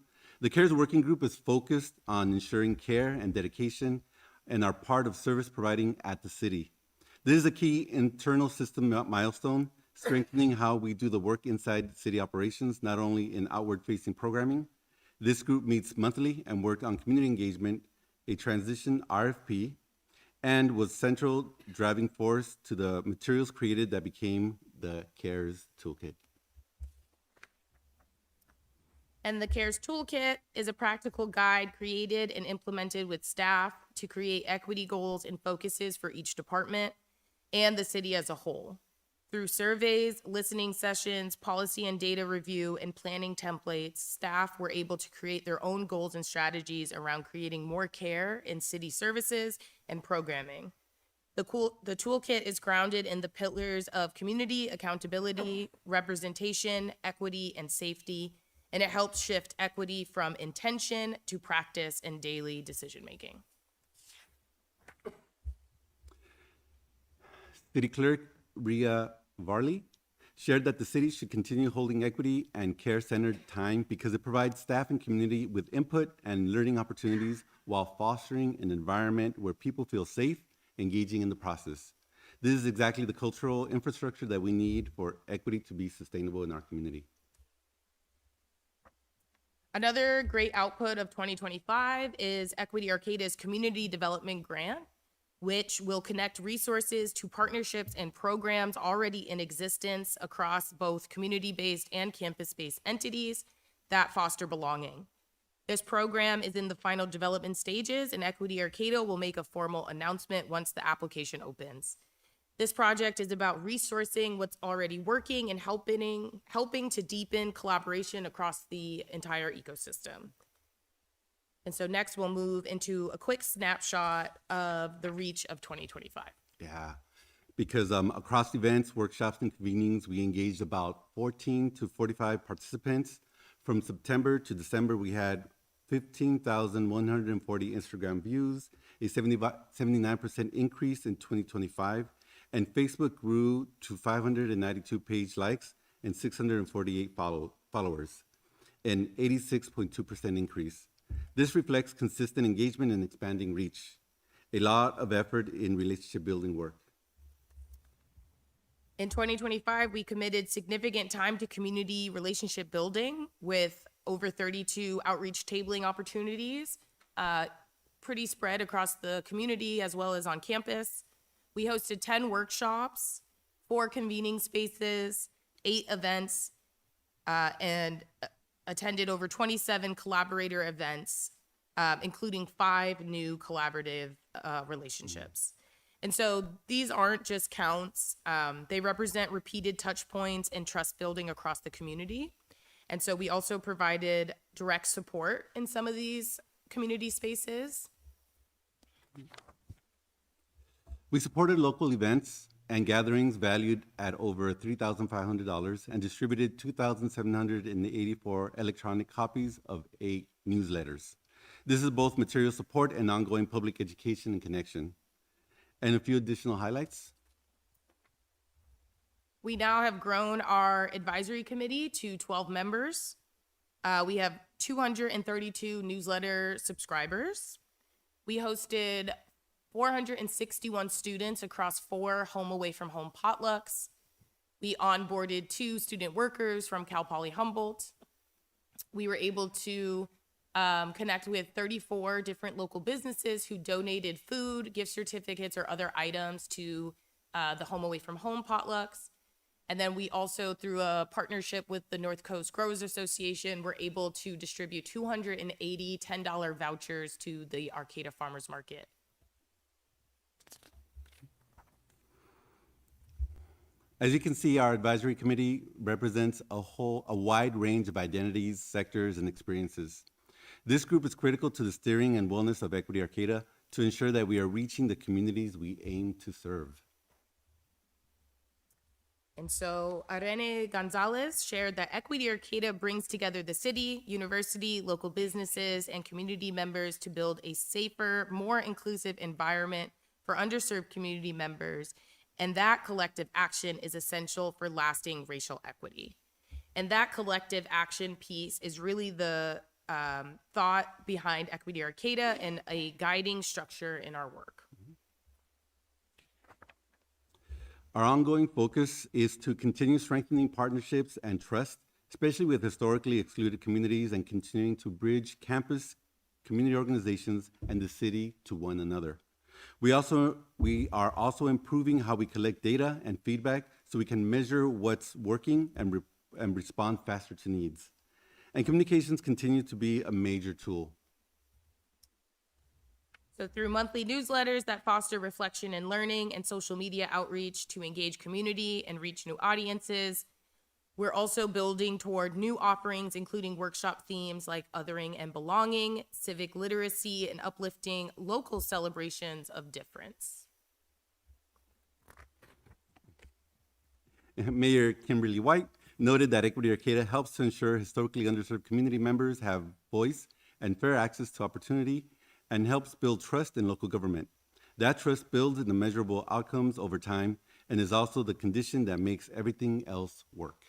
The CARES Working Group is focused on ensuring care and dedication and are part of service providing at the city. This is a key internal system milestone, strengthening how we do the work inside city operations, not only in outward-facing programming. This group meets monthly and worked on community engagement, a transition RFP, and was central driving force to the materials created that became the CARES Toolkit. And the CARES Toolkit is a practical guide created and implemented with staff to create equity goals and focuses for each department and the city as a whole. Through surveys, listening sessions, policy and data review, and planning templates, staff were able to create their own goals and strategies around creating more care in city services and programming. The toolkit is grounded in the pillars of community, accountability, representation, equity, and safety, and it helps shift equity from intention to practice and daily decision-making. City Clerk Ria Varley shared that the city should continue holding equity and care-centered time because it provides staff and community with input and learning opportunities while fostering an environment where people feel safe, engaging in the process. This is exactly the cultural infrastructure that we need for equity to be sustainable in our community. Another great output of 2025 is Equity Arcata's Community Development Grant, which will connect resources to partnerships and programs already in existence across both community-based and campus-based entities that foster belonging. This program is in the final development stages, and Equity Arcata will make a formal announcement once the application opens. This project is about resourcing what's already working and helping to deepen collaboration across the entire ecosystem. And so next we'll move into a quick snapshot of the reach of 2025. Yeah, because across events, workshops, and convenings, we engaged about 14 to 45 participants. From September to December, we had 15,140 Instagram views, a 79% increase in 2025, and Facebook grew to 592 page likes and 648 followers, an 86.2% increase. This reflects consistent engagement and expanding reach, a lot of effort in relationship building work. In 2025, we committed significant time to community relationship building with over 32 outreach tabling opportunities, pretty spread across the community as well as on campus. We hosted 10 workshops, 4 convening spaces, 8 events, and attended over 27 collaborator events, including 5 new collaborative relationships. And so these aren't just counts, they represent repeated touch points and trust building across the community. And so we also provided direct support in some of these community spaces. We supported local events and gatherings valued at over $3,500 and distributed 2,784 electronic copies of 8 newsletters. This is both material support and ongoing public education and connection. And a few additional highlights. We now have grown our advisory committee to 12 members. We have 232 newsletter subscribers. We hosted 461 students across 4 home away from home potlucks. We onboarded 2 student workers from Cal Poly Humboldt. We were able to connect with 34 different local businesses who donated food, gift certificates, or other items to the home away from home potlucks. And then we also, through a partnership with the North Coast Growers Association, were able to distribute 280 $10 vouchers to the Arcata Farmers Market. As you can see, our advisory committee represents a wide range of identities, sectors, and experiences. This group is critical to the steering and wellness of Equity Arcata to ensure that we are reaching the communities we aim to serve. And so Irene Gonzalez shared that Equity Arcata brings together the city, university, local businesses, and community members to build a safer, more inclusive environment for underserved community members. And that collective action is essential for lasting racial equity. And that collective action piece is really the thought behind Equity Arcata and a guiding structure in our work. Our ongoing focus is to continue strengthening partnerships and trust, especially with historically excluded communities, and continuing to bridge campus, community organizations, and the city to one another. We are also improving how we collect data and feedback so we can measure what's working and respond faster to needs. And communications continue to be a major tool. So through monthly newsletters that foster reflection and learning, and social media outreach to engage community and reach new audiences, we're also building toward new offerings, including workshop themes like othering and belonging, civic literacy, and uplifting local celebrations of difference. Mayor Kimberly White noted that Equity Arcata helps to ensure historically underserved community members have voice and fair access to opportunity, and helps build trust in local government. That trust builds into measurable outcomes over time and is also the condition that makes everything else work.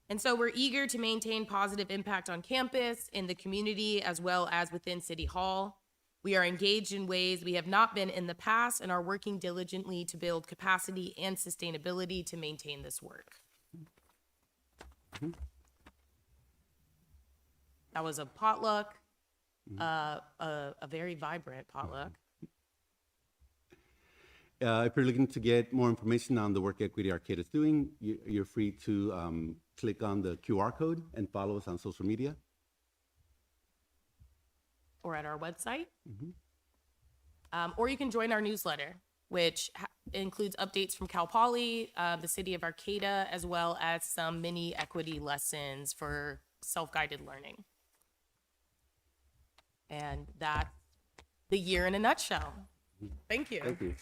And so we're eager to maintain positive impact on campus, in the community, as well as within City Hall. We are engaged in ways we have not been in the past and are working diligently to build capacity and sustainability to maintain this work. That was a potluck, a very vibrant potluck. If you're looking to get more information on the work Equity Arcata is doing, you're free to click on the QR code and follow us on social media. Or at our website. Or you can join our newsletter, which includes updates from Cal Poly, the city of Arcata, as well as some mini equity lessons for self-guided learning. And that's the year in a nutshell. Thank you. Thank you.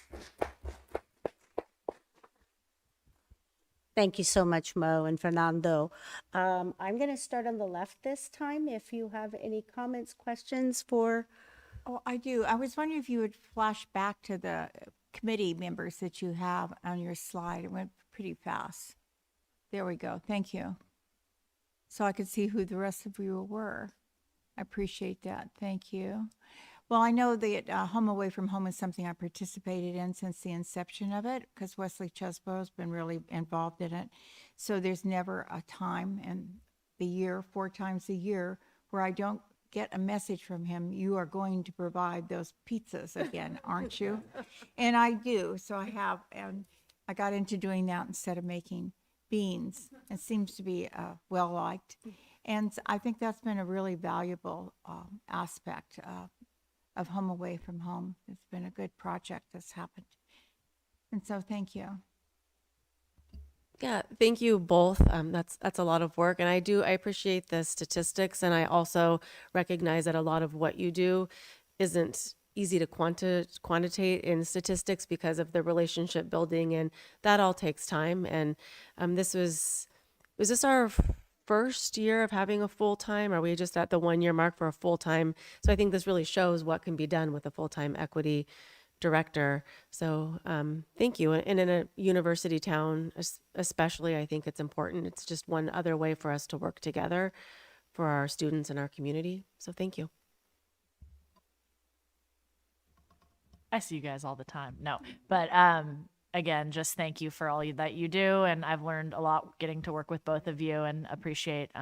Thank you so much, Mo and Fernando. I'm going to start on the left this time. If you have any comments, questions for, Oh, I do. I was wondering if you would flash back to the committee members that you have on your slide. It went pretty fast. There we go. Thank you. So I could see who the rest of you were. I appreciate that. Thank you. Well, I know that Home Away from Home is something I participated in since the inception of it, because Wesley Chesbro has been really involved in it. So there's never a time in the year, 4 times a year, where I don't get a message from him, you are going to provide those pizzas again, aren't you? And I do. So I have, and I got into doing that instead of making beans. It seems to be well liked. And I think that's been a really valuable aspect of Home Away from Home. It's been a good project that's happened. And so thank you. Yeah, thank you both. That's a lot of work, and I appreciate the statistics, and I also recognize that a lot of what you do isn't easy to quantitate in statistics because of the relationship building, and that all takes time. And was this our first year of having a full-time? Are we just at the 1 year mark for a full-time? So I think this really shows what can be done with a full-time equity director. So thank you. And in a university town, especially, I think it's important. It's just one other way for us to work together for our students and our community. So thank you. I see you guys all the time. No, but again, just thank you for all that you do. And I've learned a lot getting to work with both of you and appreciate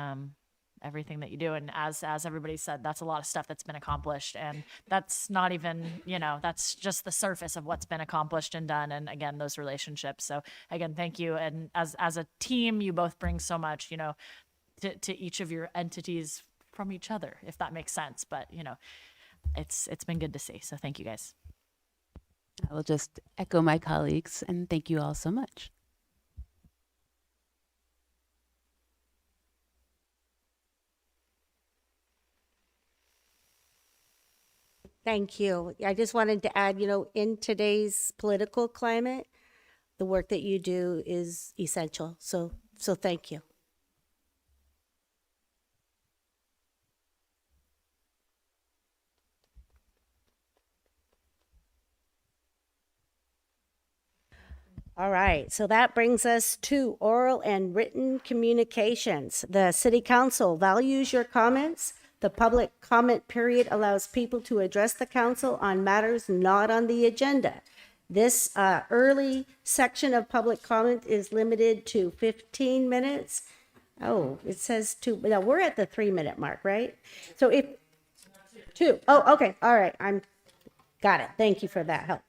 everything that you do. And as everybody said, that's a lot of stuff that's been accomplished. And that's not even, that's just the surface of what's been accomplished and done. And again, those relationships. So again, thank you. And as a team, you both bring so much, to each of your entities from each other, if that makes sense. But, it's been good to see. So thank you guys. I will just echo my colleagues and thank you all so much. thank you. I just wanted to add, in today's political climate, the work that you do is essential. So thank you. All right, so that brings us to oral and written communications. The City Council values your comments. The public comment period allows people to address the council on matters not on the agenda. This early section of public comment is limited to 15 minutes. Oh, it says 2. No, we're at the 3-minute mark, right? So if 2. Oh, okay. All right. Got it. Thank you for that help.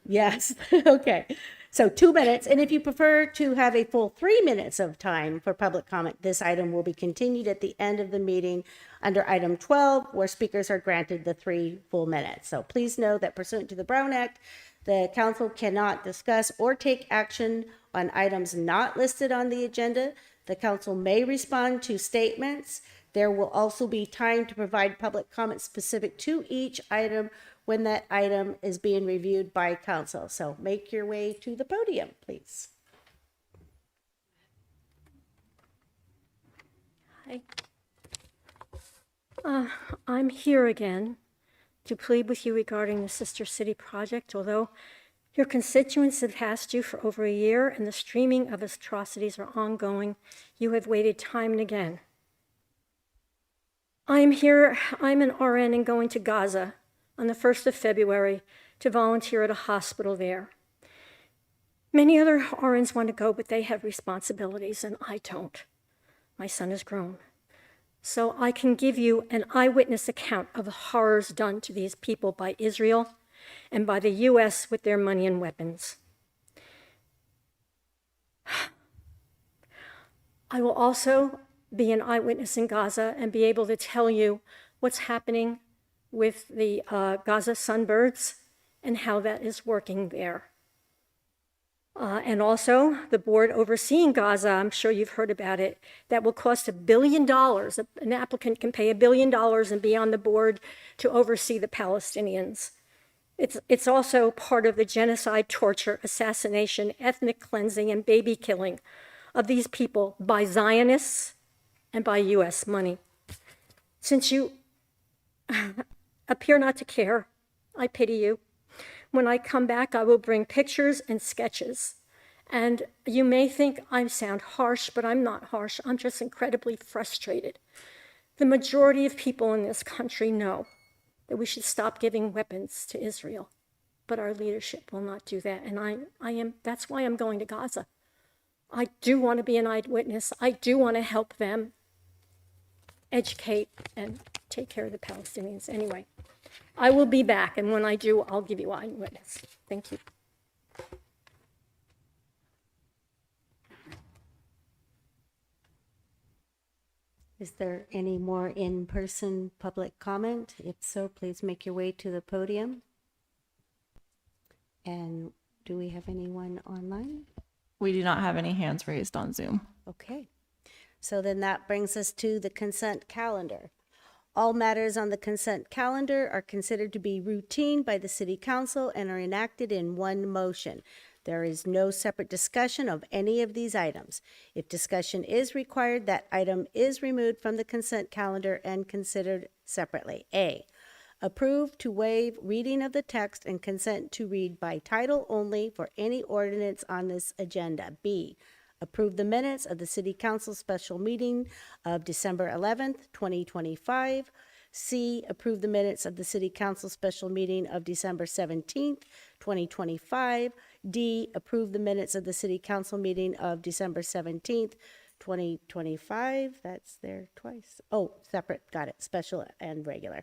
Yes. Okay. So 2 minutes. And if you prefer to have a full 3 minutes of time for public comment, this item will be continued at the end of the meeting under item 12, where speakers are granted the 3 full minutes. So please know that pursuant to the Brown Act, the council cannot discuss or take action on items not listed on the agenda. The council may respond to statements. There will also be time to provide public comment specific to each item when that item is being reviewed by council. So make your way to the podium, please. Hi. I'm here again to plead with you regarding the Sister City project. Although your constituents have asked you for over a year and the streaming of atrocities are ongoing, you have waited time and again. I'm an RN and going to Gaza on the 1st of February to volunteer at a hospital there. Many other RNs want to go, but they have responsibilities, and I don't. My son is grown. So I can give you an eyewitness account of the horrors done to these people by Israel and by the U.S. with their money and weapons. I will also be an eyewitness in Gaza and be able to tell you what's happening with the Gaza Sunbirds and how that is working there. And also the board overseeing Gaza, I'm sure you've heard about it, that will cost $1 billion. An applicant can pay $1 billion and be on the board to oversee the Palestinians. It's also part of the genocide, torture, assassination, ethnic cleansing, and baby killing of these people by Zionists and by US money. Since you appear not to care, I pity you. When I come back, I will bring pictures and sketches. And you may think I sound harsh, but I'm not harsh. I'm just incredibly frustrated. The majority of people in this country know that we should stop giving weapons to Israel, but our leadership will not do that. And that's why I'm going to Gaza. I do want to be an eyewitness. I do want to help them educate and take care of the Palestinians. Anyway, I will be back, and when I do, I'll give you eyewitness. Thank you. Is there any more in-person public comment? If so, please make your way to the podium. And do we have anyone online? We do not have any hands raised on Zoom. Okay. So then that brings us to the consent calendar. All matters on the consent calendar are considered to be routine by the City Council and are enacted in one motion. There is no separate discussion of any of these items. If discussion is required, that item is removed from the consent calendar and considered separately. A, approve to waive reading of the text and consent to read by title only for any ordinance on this agenda. B, approve the minutes of the City Council special meeting of December 11th, 2025. C, approve the minutes of the City Council special meeting of December 17th, 2025. D, approve the minutes of the City Council meeting of December 17th, 2025. That's there twice. Oh, separate. Got it. Special and regular.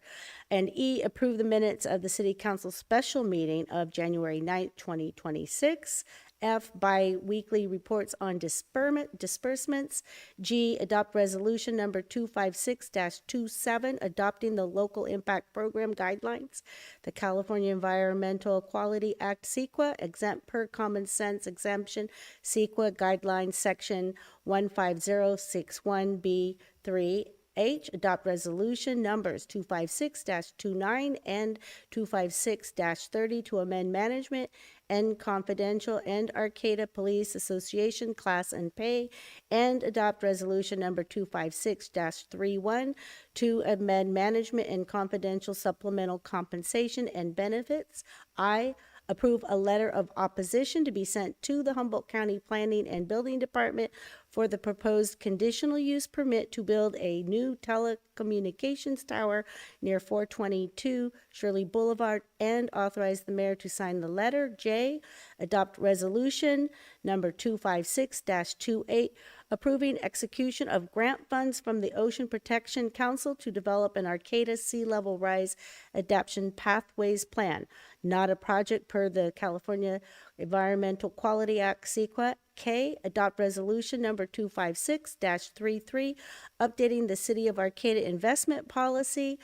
And E, approve the minutes of the City Council special meeting of January 9th, 2026. F, bi-weekly reports on disbursements. G, adopt resolution number 256-27, adopting the Local Impact Program guidelines. The California Environmental Quality Act, CEQA, exempt per common sense exemption, CEQA guidelines section 15061B3. H, adopt resolution numbers 256-29 and 256-30 to amend management and confidential and Arcata Police Association class and pay, and adopt resolution number 256-31 to amend management and confidential supplemental compensation and benefits. I, approve a letter of opposition to be sent to the Humboldt County Planning and Building Department for the proposed conditional use permit to build a new telecommunications tower near 422 Shirley Boulevard, and authorize the mayor to sign the letter. J, adopt resolution number 256-28, approving execution of grant funds from the Ocean Protection Council to develop an Arcata sea level rise adaptation pathways plan, not a project per the California Environmental Quality Act, CEQA. K, adopt resolution number 256-33, updating the City of Arcata investment policy.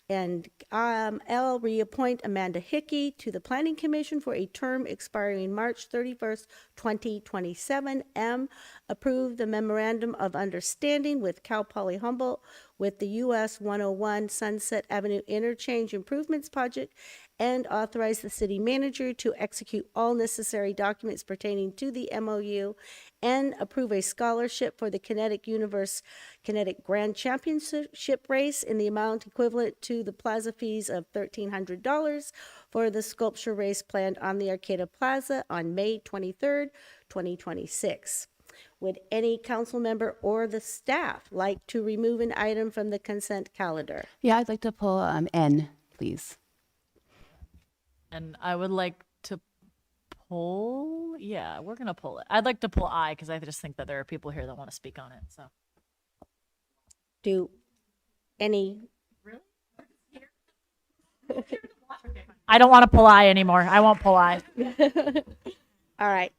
And L, reappoint Amanda Hickey to the Planning Commission for a term expiring March 31st, 2027. M, approve the memorandum of understanding with Cal Poly Humboldt with the US 101 Sunset Avenue Interchange Improvements Project, and authorize the city manager to execute all necessary documents pertaining to the MOU, and approve a scholarship for the Kinetic Universe Kinetic Grand Championship race in the amount equivalent to the plaza fees of $1,300 for the sculpture race planned on the Arcata Plaza on May 23rd, 2026. Would any council member or the staff like to remove an item from the consent calendar? Yeah, I'd like to pull N, please. And I would like to pull, yeah, we're gonna pull it. I'd like to pull I because I just think that there are people here that want to speak on it, so. Do any, I don't want to pull I anymore. I won't pull I. all right.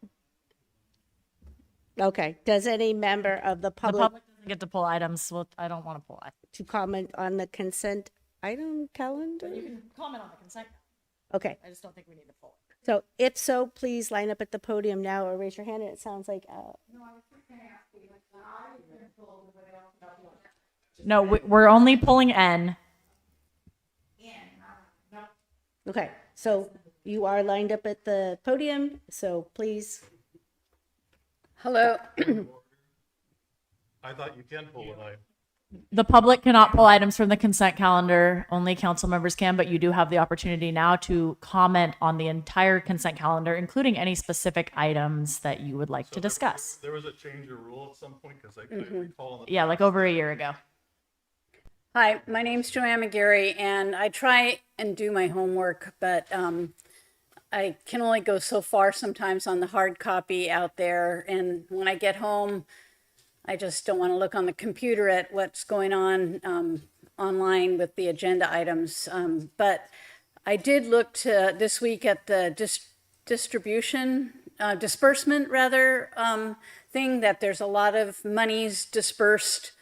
Okay, does any member of the The public public doesn't get to pull items, well, I don't want to pull I. to comment on the consent item calendar? You can comment on the consent. Okay, I just don't think we need to pull it. so if so, please line up at the podium now or raise your hand, and it sounds like, No, we're only pulling N. okay, so you are lined up at the podium, so please. Hello. I thought you can pull it. The public cannot pull items from the consent calendar. Only council members can, but you do have the opportunity now to comment on the entire consent calendar, including any specific items that you would like to discuss. There was a change of rule at some point because I couldn't recall. Yeah, like over a year ago. Hi, my name's Joanne McGarry, and I try and do my homework, but I can only go so far sometimes on the hard copy out there. And when I get home, I just don't want to look on the computer at what's going on online with the agenda items. But I did look to this week at the disbursement rather, thing that there's a lot of monies dispersed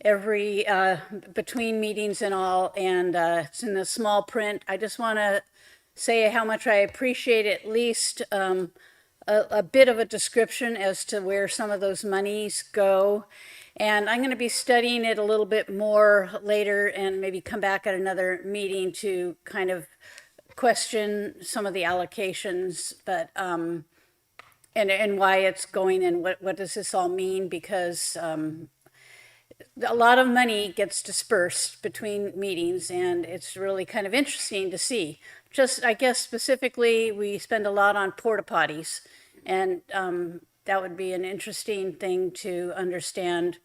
every between meetings and all, and it's in the small print. I just want to say how much I appreciate at least a bit of a description as to where some of those monies go. And I'm going to be studying it a little bit more later and maybe come back at another meeting to kind of question some of the allocations, but and why it's going and what does this all mean, because a lot of money gets dispersed between meetings, and it's really kind of interesting to see. Just, I guess specifically, we spend a lot on porta potties, and that would be an interesting thing to understand,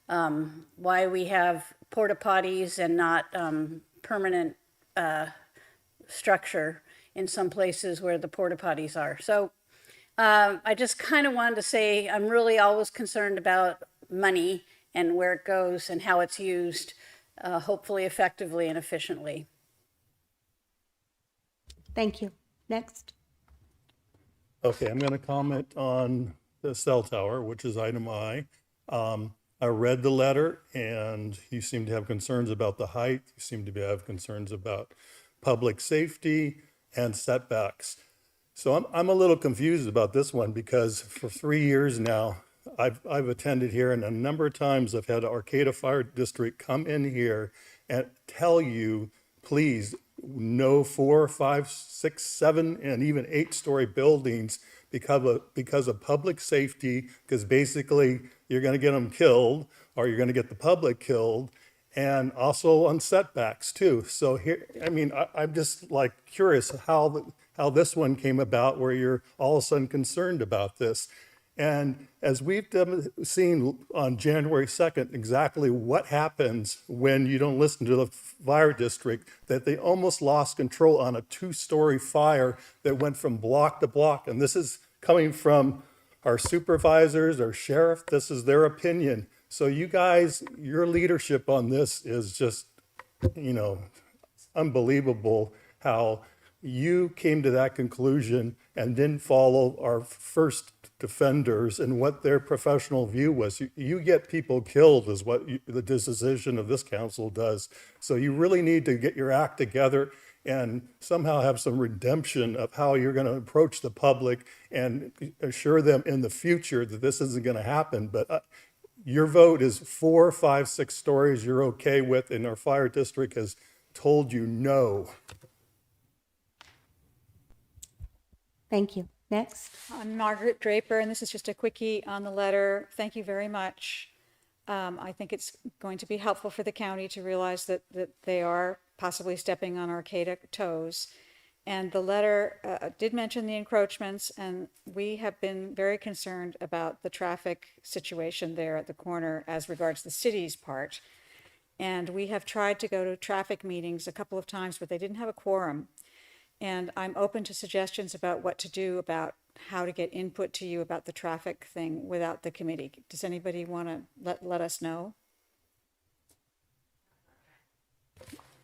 why we have porta potties and not permanent structure in some places where the porta potties are. So I just kind of wanted to say I'm really always concerned about money and where it goes and how it's used, hopefully effectively and efficiently. Thank you. Next. Okay, I'm going to comment on the cell tower, which is item I. I read the letter, and you seem to have concerns about the height. You seem to have concerns about public safety and setbacks. So I'm a little confused about this one, because for 3 years now, I've attended here, and a number of times I've had Arcata Fire District come in here and tell you, please, no 4, 5, 6, 7, and even 8-story buildings because of public safety, because basically you're going to get them killed or you're going to get the public killed, and also on setbacks too. So here, I mean, I'm just like curious how this one came about, where you're all of a sudden concerned about this. And as we've seen on January 2nd, exactly what happens when you don't listen to the fire district, that they almost lost control on a 2-story fire that went from block to block. And this is coming from our supervisors, our sheriff. This is their opinion. So you guys, your leadership on this is just, unbelievable how you came to that conclusion and didn't follow our first defenders and what their professional view was. You get people killed is what the decision of this council does. So you really need to get your act together and somehow have some redemption of how you're going to approach the public and assure them in the future that this isn't going to happen. But your vote is 4, 5, 6 stories you're okay with, and our fire district has told you no. Thank you. Next. I'm Margaret Draper, and this is just a quickie on the letter. Thank you very much. I think it's going to be helpful for the county to realize that they are possibly stepping on Arcata toes. And the letter did mention the encroachments, and we have been very concerned about the traffic situation there at the corner as regards the city's part. And we have tried to go to traffic meetings a couple of times, but they didn't have a quorum. And I'm open to suggestions about what to do about how to get input to you about the traffic thing without the committee. Does anybody want to let us know?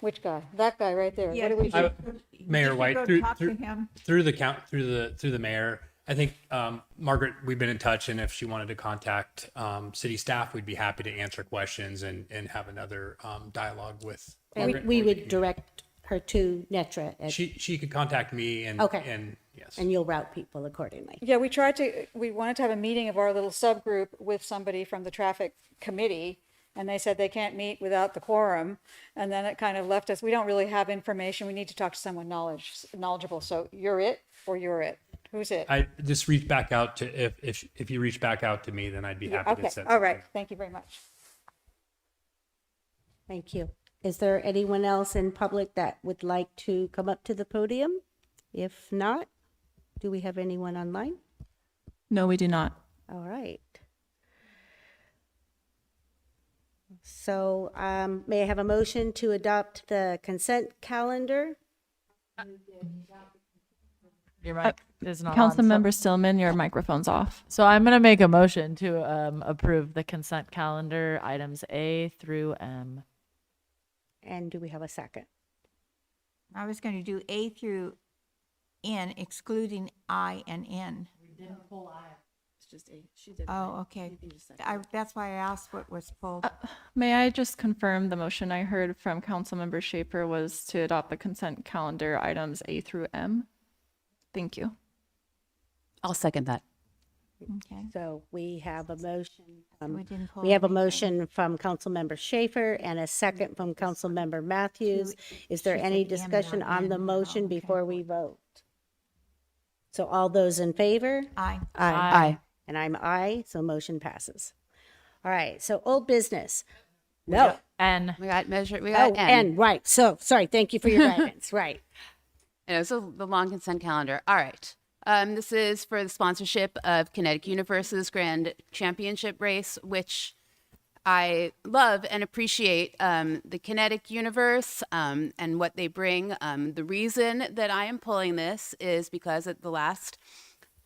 Which guy? That guy right there. What do we do? Mayor White, Go through talk to him. through the mayor, I think Margaret, we've been in touch, and if she wanted to contact city staff, we'd be happy to answer questions and have another dialogue with Margaret. We would direct her to Netra, She could contact me and Okay. and yes. and you'll route people accordingly. Yeah, we wanted to have a meeting of our little subgroup with somebody from the traffic committee, and they said they can't meet without the quorum. And then it kind of left us, we don't really have information. We need to talk to someone knowledgeable. So you're it or you're it? Who's it? I just reach back out to if you reach back out to me, then I'd be happy Okay, to set. all right. Thank you very much. Thank you. Is there anyone else in public that would like to come up to the podium? If not, do we have anyone online? No, we do not. All right. So may I have a motion to adopt the consent calendar? Your mic is not on. Councilmember Stillman, your microphone's off. So I'm going to make a motion to approve the consent calendar items A through M. And do we have a second? I was going to do A through N, excluding I and N. We didn't pull I. It's just A. She did. Oh, okay. That's why I asked what was pulled. May I just confirm the motion I heard from Councilmember Schaefer was to adopt the consent calendar items A through M? Thank you. I'll second that. Okay. So we have a motion. We didn't pull We have a anything. motion from Councilmember Schaefer and a second from Councilmember Matthews. Is there She any said M, discussion not on the N. motion Oh, okay. before we vote? So all those in favor? Aye. Aye. And I'm aye, so motion passes. All right, so old business. No. N. We got Oh, and right. So sorry. Thank you for your guidance. Right. So the long consent calendar. All right. This is for the sponsorship of Kinetic Universe's Grand Championship race, which I love and appreciate the Kinetic Universe and what they bring. The reason that I am pulling this is because at the last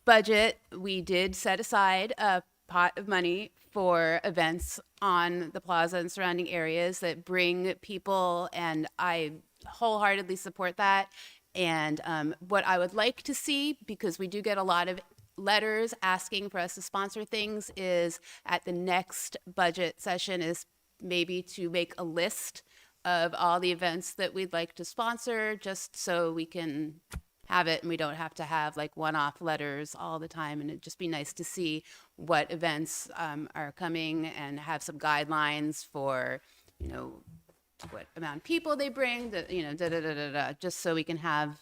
budget, we did set aside a pot of money for events on the plaza and surrounding areas that bring people, and I wholeheartedly support that. And what I would like to see, because we do get a lot of letters asking for us to sponsor things, is at the next budget session is maybe to make a list of all the events that we'd like to sponsor, just so we can have it and we don't have to have like one-off letters all the time. And it'd just be nice to see what events are coming and have some guidelines for, you know, what amount of people they bring, just so we can have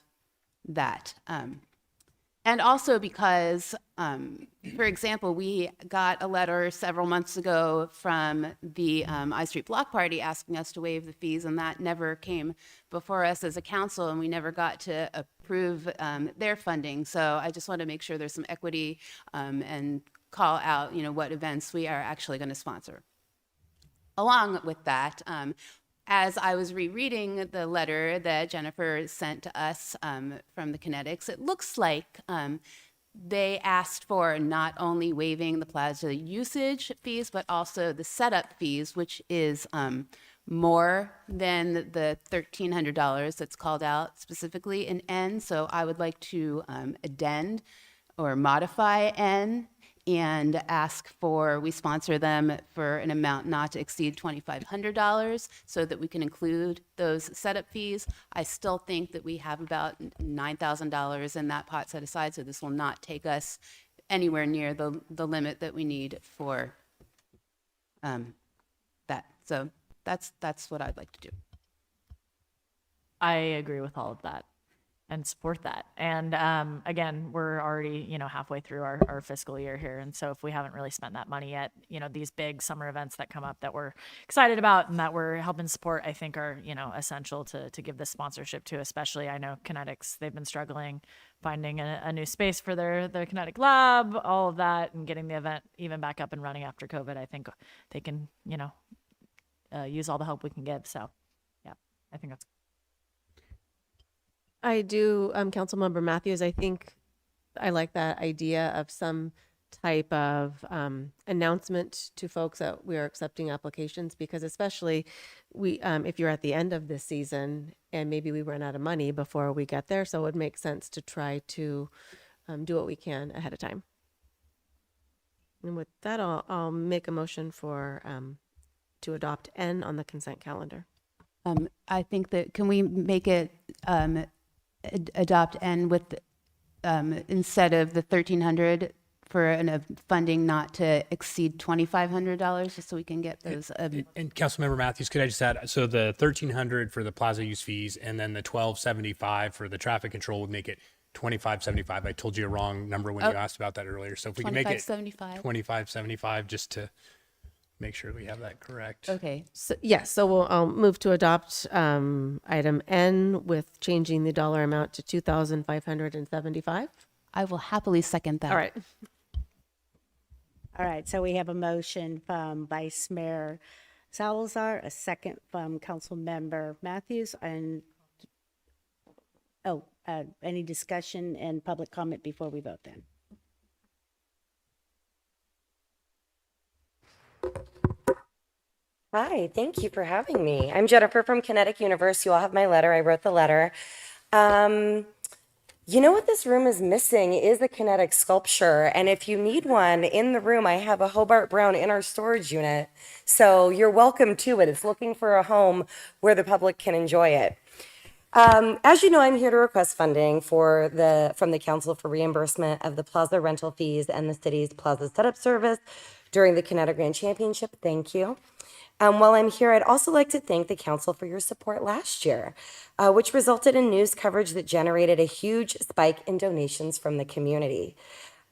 that. And also because, for example, we got a letter several months ago from the I Street Block Party asking us to waive the fees, and that never came before us as a council, and we never got to approve their funding. So I just want to make sure there's some equity and call out, what events we are actually going to sponsor. Along with that, as I was rereading the letter that Jennifer sent to us from the Kinetics, it looks like they asked for not only waiving the plaza usage fees, but also the setup fees, which is more than the $1,300 that's called out specifically in N. So I would like to addend or modify N and ask we sponsor them for an amount not to exceed $2,500 so that we can include those setup fees. I still think that we have about $9,000 in that pot set aside, so this will not take us anywhere near the limit that we need for that. So that's what I'd like to do. I agree with all of that and support that. And again, we're already, halfway through our fiscal year here. And so if we haven't really spent that money yet, these big summer events that come up that we're excited about and that we're helping support, I think are, essential to give this sponsorship to, especially I know Kinetics, they've been struggling finding a new space for their Kinetic Lab, all of that, and getting the event even back up and running after COVID. I think they can, use all the help we can give. So yeah, I think that's I do, Councilmember Matthews, I think I like that idea of some type of announcement to folks that we are accepting applications, because especially if you're at the end of this season and maybe we run out of money before we get there, so it would make sense to try to do what we can ahead of time. And with that, I'll make a motion for to adopt N on the consent calendar. I think that, can we make it adopt N with, instead of the 1,300 for funding not to exceed $2,500, just so we can get those. And Councilmember Matthews, could I just add, so the 1,300 for the plaza use fees and then the 1,275 for the traffic control would make it 2,575. I told you a wrong number when you asked about that earlier. So if we can make it 2,575, just to make sure we have that correct. Okay. So, yes, so I'll move to adopt item N with changing the dollar amount to 2,575. I will happily second that. All right. All right, so we have a motion from Vice Mayor Salazar, a second from Council Member Matthews, and any discussion and public comment before we vote then? Hi, thank you for having me. I'm Jennifer from Kinetic Universe. You all have my letter. I wrote the letter. You know what this room is missing is a kinetic sculpture. And if you need one in the room, I have a Hobart Brown in our storage unit. So you're welcome to it. It's looking for a home where the public can enjoy it. As you know, I'm here to request funding from the Council for reimbursement of the plaza rental fees and the city's plaza setup service during the Kinetic Grand Championship. Thank you. While I'm here, I'd also like to thank the council for your support last year, which resulted in news coverage that generated a huge spike in donations from the community.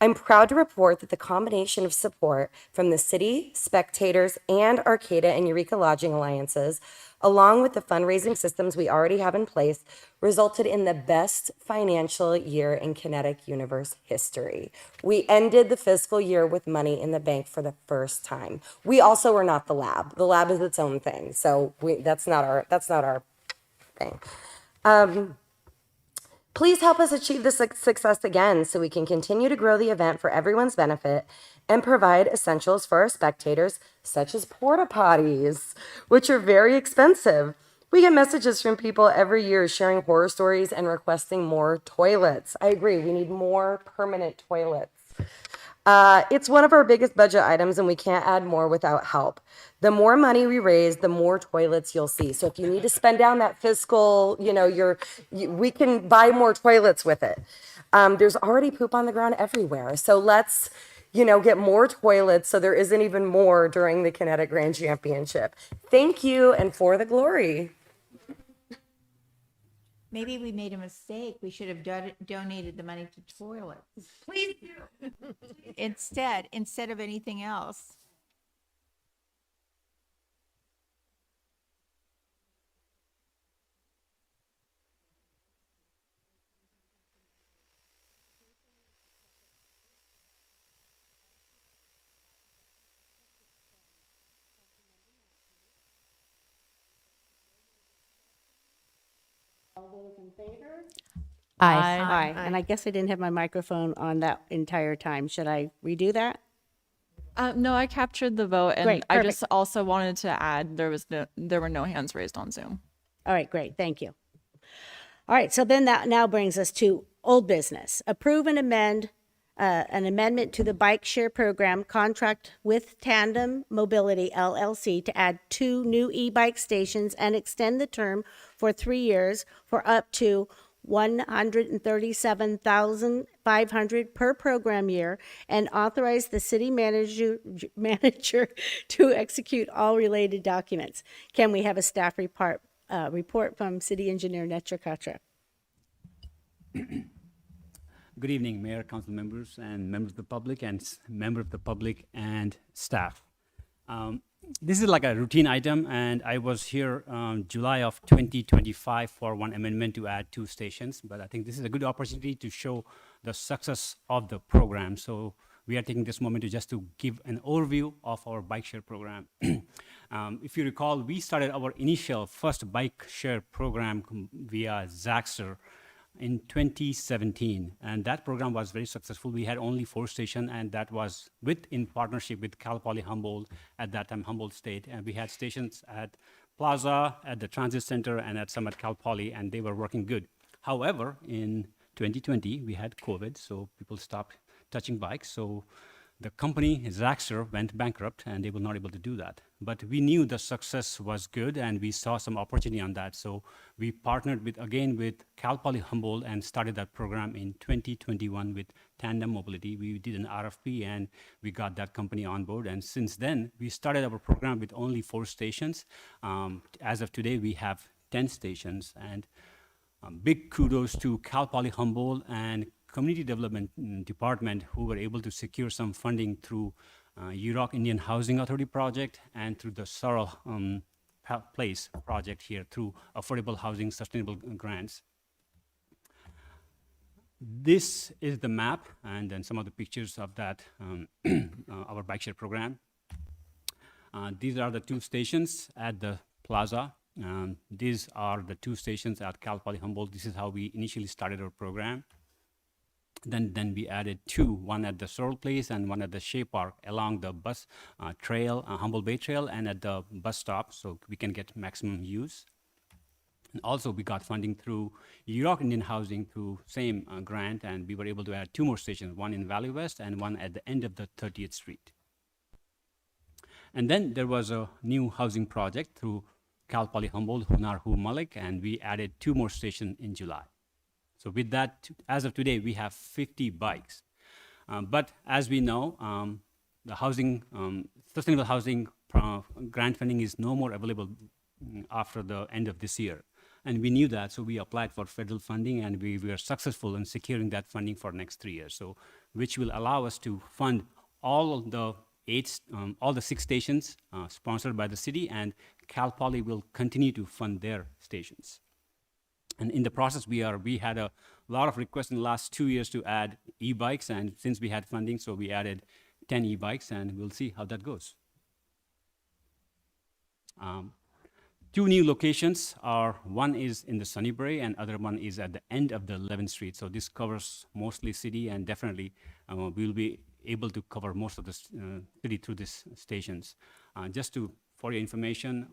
I'm proud to report that the combination of support from the city, spectators, and Arcata and Eureka Lodging Alliances, along with the fundraising systems we already have in place, resulted in the best financial year in Kinetic Universe history. We ended the fiscal year with money in the bank for the first time. We also are not the lab. The lab is its own thing, so that's not our thing. Please help us achieve this success again so we can continue to grow the event for everyone's benefit and provide essentials for our spectators, such as porta potties, which are very expensive. We get messages from people every year sharing horror stories and requesting more toilets. I agree, we need more permanent toilets. It's one of our biggest budget items and we can't add more without help. The more money we raise, the more toilets you'll see. So if you need to spend down that fiscal, we can buy more toilets with it. There's already poop on the ground everywhere. So let's, get more toilets so there isn't even more during the Kinetic Grand Championship. Thank you, and for the glory. Maybe we made a mistake. We should have donated the money to toilets. Please do. Instead of anything else. All those in favor? Aye. Aye. And I guess I didn't have my microphone on that entire time. Should I redo that? No, I captured the vote, and Great, I just perfect. also wanted to add there were no hands raised on Zoom. All right, great, thank you. All right, so then that now brings us to old business. Approve and amend an amendment to the bike share program contract with Tandem Mobility LLC to add 2 new e-bike stations and extend the term for 3 years for up to $137,500 per program year, and authorize the city manager to execute all related documents. Can we have a staff report from City Engineer Netra? Good evening, Mayor, council members, and members of the public, and member of the public and staff. This is like a routine item, and I was here July of 2025 for one amendment to add 2 stations, but I think this is a good opportunity to show the success of the program. So we are taking this moment to give an overview of our bike share program. If you recall, we started our initial first bike share program via Zaxter in 2017, and that program was very successful. We had only 4 stations, and that was in partnership with Cal Poly Humboldt, at that time Humboldt State, and we had stations at Plaza, at the Transit Center, and at some at Cal Poly, and they were working good. However, in 2020, we had COVID, so people stopped touching bikes. So the company, Zaxter, went bankrupt, and they were not able to do that. But we knew the success was good, and we saw some opportunity on that. So we partnered with Cal Poly Humboldt and started that program in 2021 with Tandem Mobility. We did an RFP, and we got that company on board. And since then, we started our program with only 4 stations. As of today, we have 10 stations. And big kudos to Cal Poly Humboldt and Community Development Department, who were able to secure some funding through UROC Indian Housing Authority project and through the Sorrel Place project here through Affordable Housing Sustainable Grants. This is the map, and then some of the pictures of that, our bike share program. These are the 2 stations at the plaza. These are the 2 stations at Cal Poly Humboldt. This is how we initially started our program. Then we added 2, one at the Sorrel Place and one at the Shea Park along the bus trail, Humboldt Bay Trail, and at the bus stop, so we can get maximum use. And also we got funding through UROC Indian Housing through same grant, and we were able to add 2 more stations, one in Valley West and one at the end of the 30th Street. And then there was a new housing project through Cal Poly Humboldt, Hunar Hu Malik, and we added 2 more stations in July. So with that, as of today, we have 50 bikes. But as we know, the housing, sustainable housing grant funding is no more available after the end of this year. And we knew that, so we applied for federal funding, and we were successful in securing that funding for next 3 years. So, which will allow us to fund all the 6 stations sponsored by the city, and Cal Poly will continue to fund their stations. And in the process, we had a lot of requests in the last 2 years to add e-bikes, and since we had funding, so we added 10 e-bikes, and we'll see how that goes. 2 new locations are, one is in the Sunnybury, and other one is at the end of the 11th Street. So this covers mostly city, and definitely we'll be able to cover most of the city through these stations. For your information,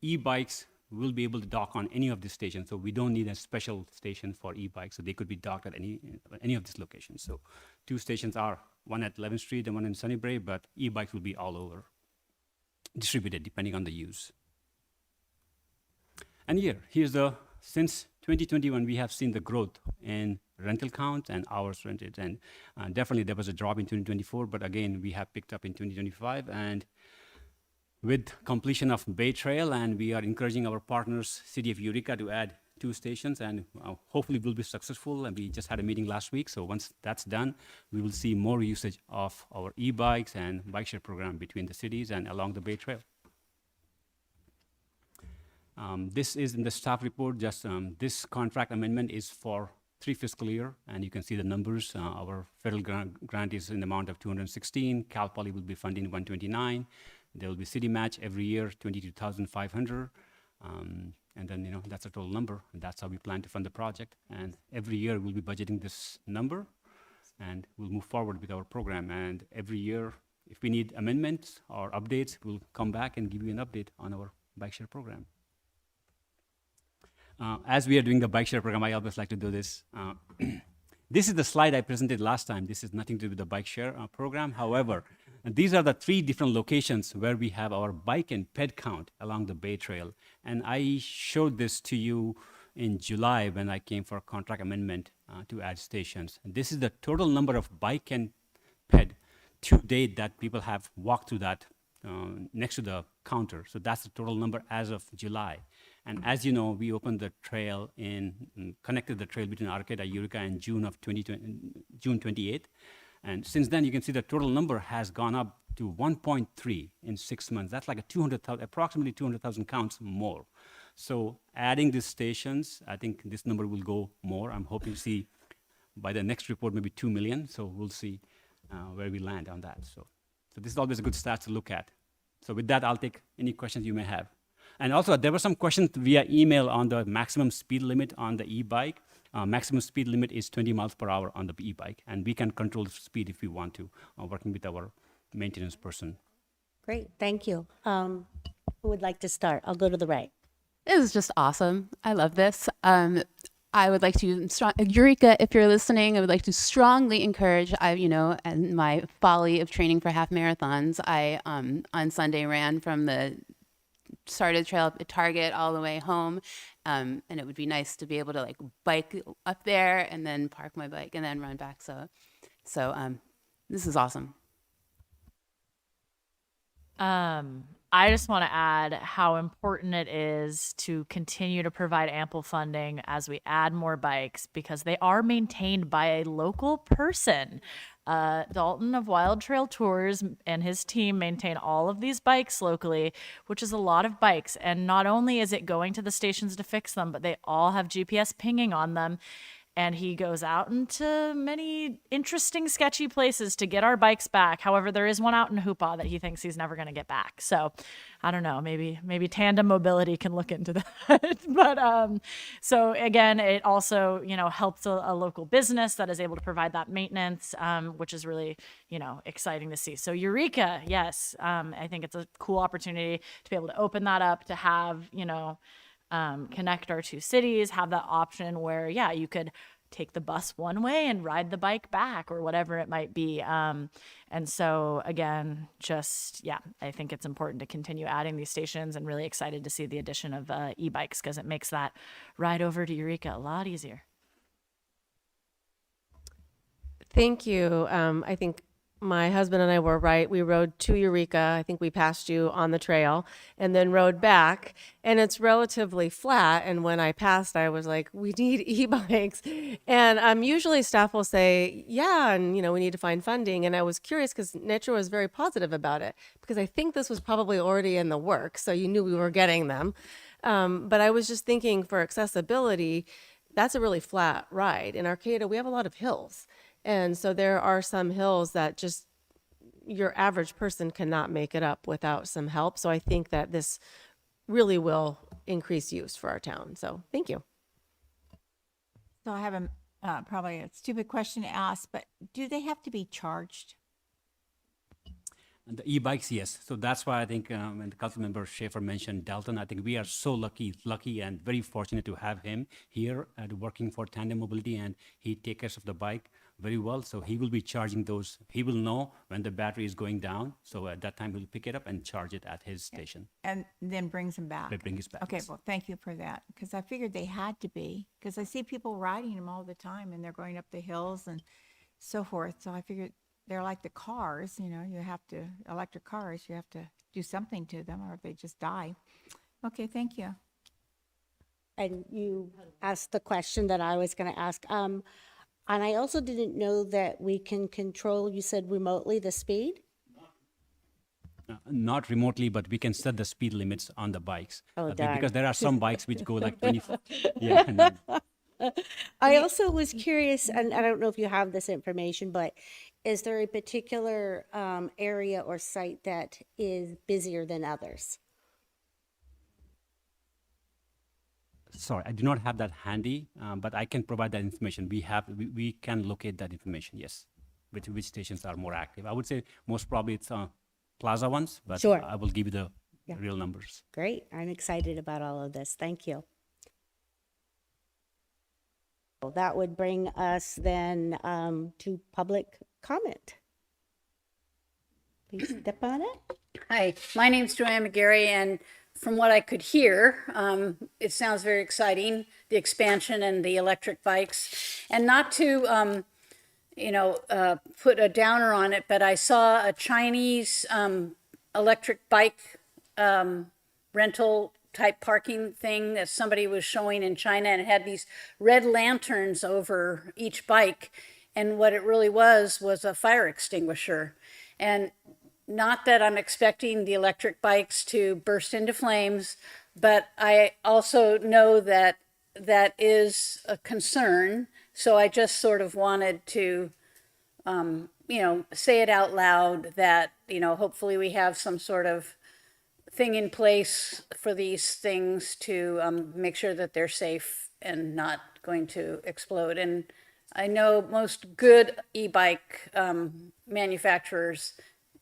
e-bikes will be able to dock on any of these stations. So we don't need a special station for e-bikes. So they could be docked at any of these locations. So 2 stations are, one at 11th Street and one in Sunnybury, but e-bikes will be all over, distributed depending on the use. And since 2021, we have seen the growth in rental count and hours rented. And definitely there was a drop in 2024, but again, we have picked up in 2025. And with completion of Bay Trail, and we are encouraging our partners, City of Eureka, to add 2 stations, and hopefully we'll be successful. And we just had a meeting last week, so once that's done, we will see more usage of our e-bikes and bike share program between the cities and along the Bay Trail. This is in the staff report. This contract amendment is for 3 fiscal year, and you can see the numbers. Our federal grant is in the amount of 216. Cal Poly will be funding 129. There will be city match every year, 22,500. And then, that's a total number. And that's how we plan to fund the project. And every year we'll be budgeting this number, and we'll move forward with our program. And every year, if we need amendments or updates, we'll come back and give you an update on our bike share program. As we are doing the bike share program, I always like to do this. This is the slide I presented last time. This is nothing to do with the bike share program. However, these are the 3 different locations where we have our bike and ped count along the Bay Trail. And I showed this to you in July when I came for a contract amendment to add stations. And this is the total number of bike and ped to date that people have walked through that next to the counter. So that's the total number as of July. And as you know, we opened the trail connected the trail between Arcata and Eureka in June 28th. And since then, you can see the total number has gone up to 1.3 in 6 months. That's like approximately 200,000 counts more. So adding these stations, I think this number will go more. I'm hoping to see by the next report, maybe 2 million. So we'll see where we land on that. So this is always a good stat to look at. So with that, I'll take any questions you may have. And also, there were some questions via email on the maximum speed limit on the e-bike. maximum speed limit is 20 miles per hour on the e-bike, and we can control the speed if we want to, working with our maintenance person. Great, thank you. Who would like to start? I'll go to the right. This is just awesome. I love this. I would like to, Eureka, if you're listening, I would like to strongly encourage, in my folly of training for half marathons, I, on Sunday, ran from the started trail at Target all the way home. And it would be nice to be able to like bike up there and then park my bike and then run back. So this is awesome. I just want to add how important it is to continue to provide ample funding as we add more bikes, because they are maintained by a local person. Dalton of Wild Trail Tours and his team maintain all of these bikes locally, which is a lot of bikes. And not only is it going to the stations to fix them, but they all have GPS pinging on them. And he goes out into many interesting, sketchy places to get our bikes back. However, there is one out in Hoopaw that he thinks he's never going to get back. So I don't know, maybe Tandem Mobility can look into that. But so again, it also, helps a local business that is able to provide that maintenance, which is really, exciting to see. So Eureka, yes, I think it's a cool opportunity to be able to open that up, to have, connect our two cities, have that option where, you could take the bus one way and ride the bike back or whatever it might be. And so again, I think it's important to continue adding these stations, and really excited to see the addition of e-bikes, because it makes that ride over to Eureka a lot easier. Thank you. I think my husband and I were right. We rode to Eureka. I think we passed you on the trail and then rode back, and it's relatively flat. And when I passed, I was like, we need e-bikes. And usually staff will say, yeah, and we need to find funding. And I was curious because Nature was very positive about it, because I think this was probably already in the works. So you knew we were getting them. But I was just thinking, for accessibility, that's a really flat ride. In Arcata, we have a lot of hills. And so there are some hills that just your average person cannot make it up without some help. So I think that this really will increase use for our town. So thank you. So I have probably a stupid question to ask, but do they have to be charged? And the e-bikes, yes. So that's why I think when the council member Schaefer mentioned Dalton, I think we are so lucky and very fortunate to have him here working for Tandem Mobility, and he takes care of the bike very well. So he will be charging those. He will know when the battery is going down. So at that time, he'll pick it up and charge it at his station. And then brings them back. They bring it back. Okay, yes. well, thank you for that, because I figured they had to be, because I see people riding them all the time, and they're going up the hills and so forth. So I figured they're like the cars, you have to, electric cars, you have to do something to them or they just die. Okay, thank you. And you asked the question that I was going to ask. And I also didn't know that we can control, you said remotely, the speed? Not remotely, but we can set the speed limits on the bikes. Oh, darn. Because there are some bikes which go like 20. Yeah. No. I also was curious, and I don't know if you have this information, but is there a particular area or site that is busier than others? Sorry, I do not have that handy, but I can provide that information. We can locate that information, yes, which stations are more active. I would say most probably it's plaza ones, but Sure. I will give you the real numbers. Great. I'm excited about all of this. Thank you. Well, that would bring us then to public comment. Please step on it. Hi, my name's Joanne McGarry, and from what I could hear, it sounds very exciting, the expansion and the electric bikes. And not to, put a downer on it, but I saw a Chinese electric bike rental type parking thing that somebody was showing in China, and it had these red lanterns over each bike. And what it really was a fire extinguisher. And not that I'm expecting the electric bikes to burst into flames, but I also know that that is a concern. So I just sort of wanted to, say it out loud that, hopefully we have some sort of thing in place for these things to make sure that they're safe and not going to explode. And I know most good e-bike manufacturers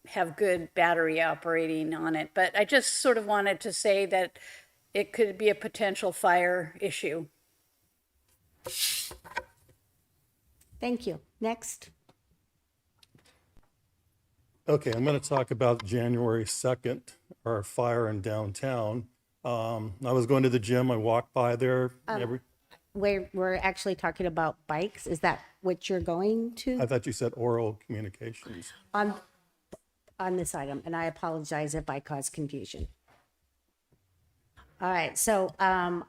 have good battery operating on it, but I just sort of wanted to say that it could be a potential fire issue. Thank you. Next. Okay, I'm going to talk about January 2nd, our fire in downtown. I was going to the gym. I walked by there every, We're actually talking about bikes. Is that what you're going I to thought you said oral communications. on this item? And I apologize if I caused confusion. All right, so I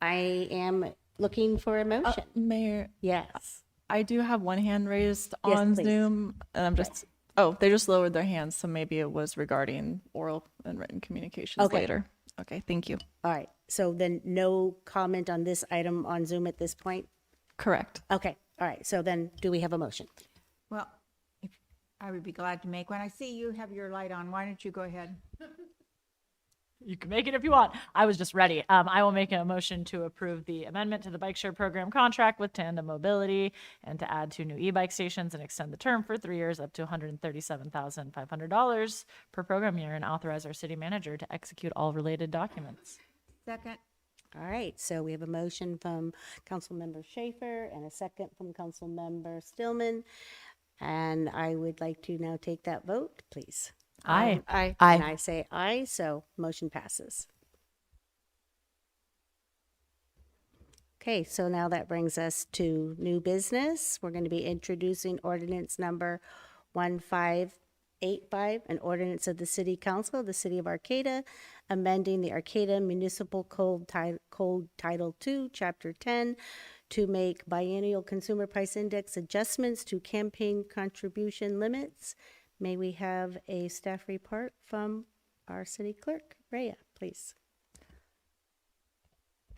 am looking for a motion. Mayor, Yes. I do have one hand raised Yes, on please. Zoom, and I'm just, oh, they just lowered their hands, so maybe it was regarding oral and written communications Okay. later. Okay, thank you. All right, so then no comment on this item on Zoom at this point? Correct. Okay, all right, so then do we have a motion? Well, if, I would be glad to make one. I see you have your light on. Why don't you go ahead? You can make it if you want. I was just ready. I will make a motion to approve the amendment to the bike share program contract with Tandem Mobility and to add 2 new e-bike stations and extend the term for 3 years up to $137,500 per program year and authorize our city manager to execute all related documents. Second. All right, so we have a motion from Councilmember Schaefer and a second from Councilmember Stillman. And I would like to now take that vote, please. Aye. Aye. And I say aye, so motion passes. Okay, so now that brings us to new business. We're going to be introducing ordinance number 1585, an ordinance of the City Council of the City of Arcata, amending the Arcata Municipal Code Title 2, Chapter 10, to make biennial consumer price index adjustments to campaign contribution limits. May we have a staff report from our city clerk, Rhea, please.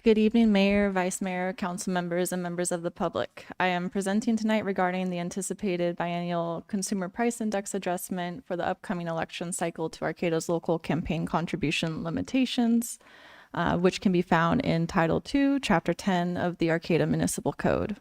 Good evening, Mayor, Vice Mayor, council members, and members of the public. I am presenting tonight regarding the anticipated biennial consumer price index adjustment for the upcoming election cycle to Arcata's local campaign contribution limitations, which can be found in Title 2, Chapter 10 of the Arcata Municipal Code.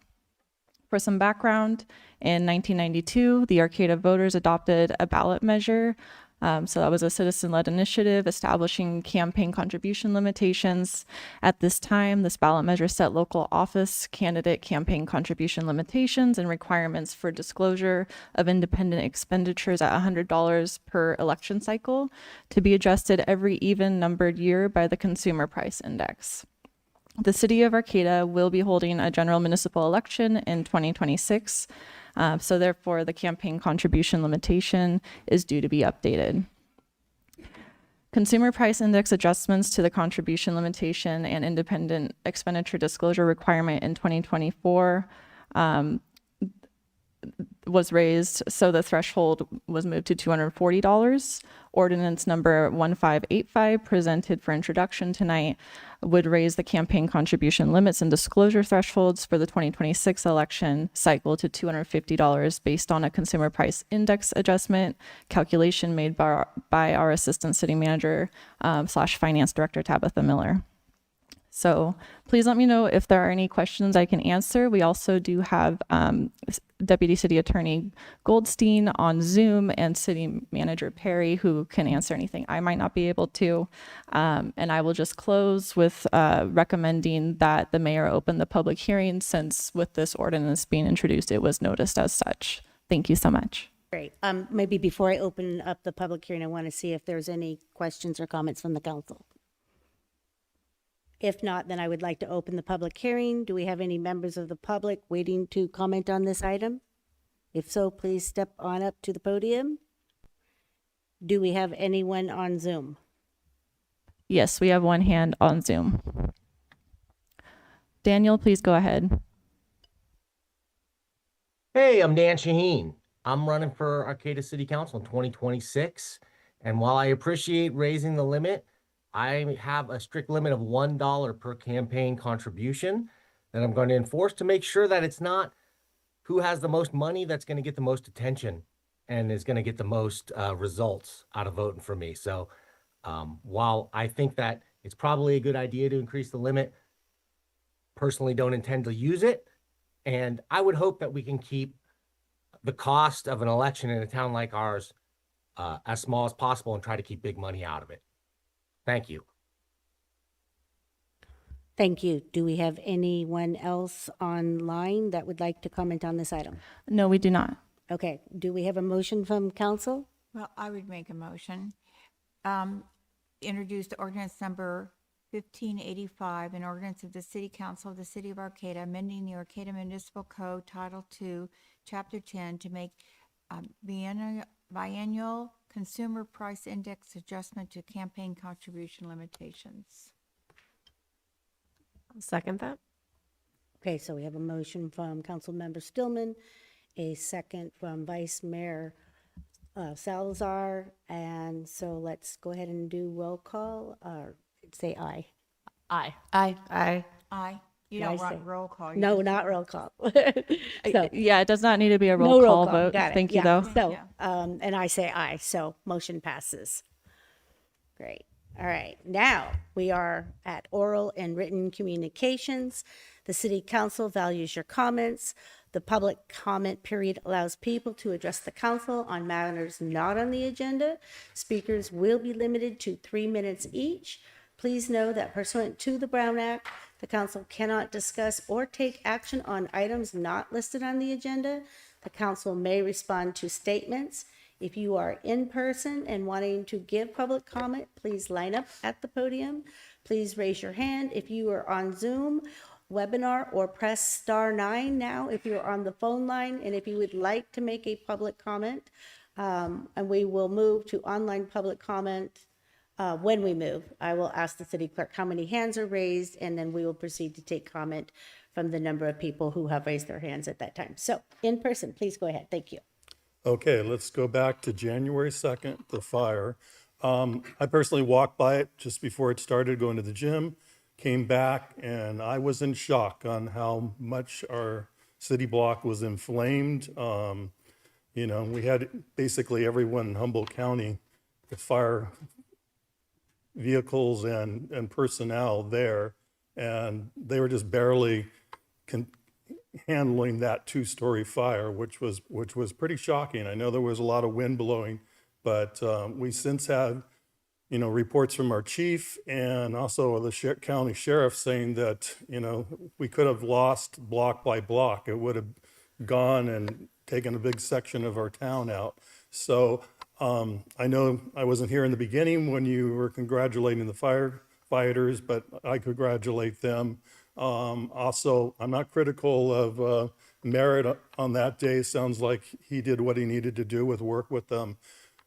For some background, in 1992, the Arcata voters adopted a ballot measure. So that was a citizen-led initiative establishing campaign contribution limitations. At this time, this ballot measure set local office candidate campaign contribution limitations and requirements for disclosure of independent expenditures at $100 per election cycle to be adjusted every even numbered year by the Consumer Price Index. The City of Arcata will be holding a general municipal election in 2026. So therefore, the campaign contribution limitation is due to be updated. Consumer price index adjustments to the contribution limitation and independent expenditure disclosure requirement in 2024 was raised, so the threshold was moved to $240. Ordinance number 1585 presented for introduction tonight would raise the campaign contribution limits and disclosure thresholds for the 2026 election cycle to $250 based on a consumer price index adjustment calculation made by our assistant city manager / finance director, Tabitha Miller. So please let me know if there are any questions I can answer. We also do have Deputy City Attorney Goldstein on Zoom and City Manager Perry who can answer anything I might not be able to. And I will just close with recommending that the mayor open the public hearing since with this ordinance being introduced, it was noticed as such. Thank you so much. Great. Maybe before I open up the public hearing, I want to see if there's any questions or comments from the council. If not, then I would like to open the public hearing. Do we have any members of the public waiting to comment on this item? If so, please step on up to the podium. Do we have anyone on Zoom? Yes, we have one hand on Zoom. Daniel, please go ahead. Hey, I'm Dan Shaheen. I'm running for Arcata City Council in 2026. And while I appreciate raising the limit, I have a strict limit of $1 per campaign contribution that I'm going to enforce to make sure that it's not who has the most money that's going to get the most attention and is going to get the most results out of voting for me. So while I think that it's probably a good idea to increase the limit, personally don't intend to use it. And I would hope that we can keep the cost of an election in a town like ours as small as possible and try to keep big money out of it. Thank you. Thank you. Do we have anyone else online that would like to comment on this item? No, we do not. Okay, do we have a motion from council? Well, I would make a motion. Introduce the ordinance number 1585, an ordinance of the City Council of the City of Arcata, amending the Arcata Municipal Code, Title II, Chapter 10, to make biennial consumer price index adjustment to campaign contribution limitations. I'll second that. Okay, so we have a motion from Councilmember Stillman, a second from Vice Mayor Salazar, and so let's go ahead and do roll call, or say aye. Aye. Aye. Aye. Aye. You Did I don't say- want roll call. you No, just- not roll call. So, Yeah, it does not need to be a no roll call vote. Got it. Thank you, Yeah, though. So, Yeah. and I say aye, so motion passes. Great. All right, now we are at oral and written communications. The city council values your comments. The public comment period allows people to address the council on matters not on the agenda. Speakers will be limited to 3 minutes each. Please know that pursuant to the Brown Act, the council cannot discuss or take action on items not listed on the agenda. The council may respond to statements. If you are in person and wanting to give public comment, please line up at the podium. Please raise your hand if you are on Zoom webinar, or press *9 now if you're on the phone line and if you would like to make a public comment. And we will move to online public comment. When we move, I will ask the city clerk how many hands are raised, and then we will proceed to take comment from the number of people who have raised their hands at that time. So in person, please go ahead. Thank you. Okay, let's go back to January 2nd, the fire. I personally walked by it just before it started, going to the gym, came back, and I was in shock on how much our city block was inflamed. You know, we had basically everyone in Humboldt County, the fire vehicles and personnel there, and they were just barely handling that two-story fire, which was pretty shocking. I know there was a lot of wind blowing, but we since have, you know, reports from our chief and also the county sheriff saying that, you know, we could have lost block by block. It would have gone and taken a big section of our town out. So I know I wasn't here in the beginning when you were congratulating the firefighters, but I congratulate them. Also, I'm not critical of Merritt on that day. Sounds like he did what he needed to do with work with them.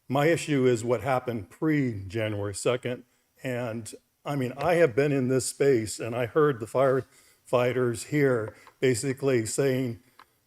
My issue is what happened pre-January 2nd. And I mean, I have been in this space and I heard the firefighters here basically saying,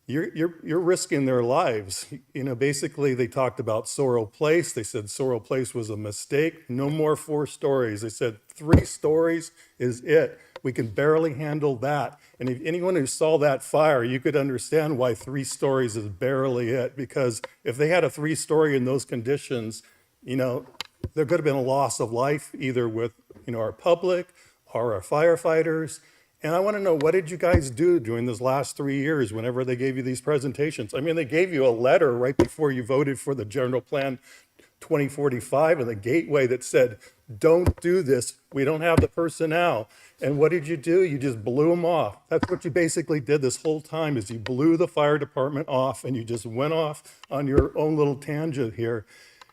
you're risking their lives. You know, basically they talked about Sorrel Place. They said Sorrel Place was a mistake. No more 4 stories. They said 3 stories is it. We can barely handle that. And if anyone who saw that fire, you could understand why 3 stories is barely it. Because if they had a 3-story in those conditions, you know, there could have been a loss of life either with, you know, our public or our firefighters. And I want to know, what did you guys do during those last 3 years whenever they gave you these presentations? I mean, they gave you a letter right before you voted for the general plan 2045 and the gateway that said, don't do this. We don't have the personnel. And what did you do? You just blew them off. That's what you basically did this whole time, is you blew the fire department off and you just went off on your own little tangent here.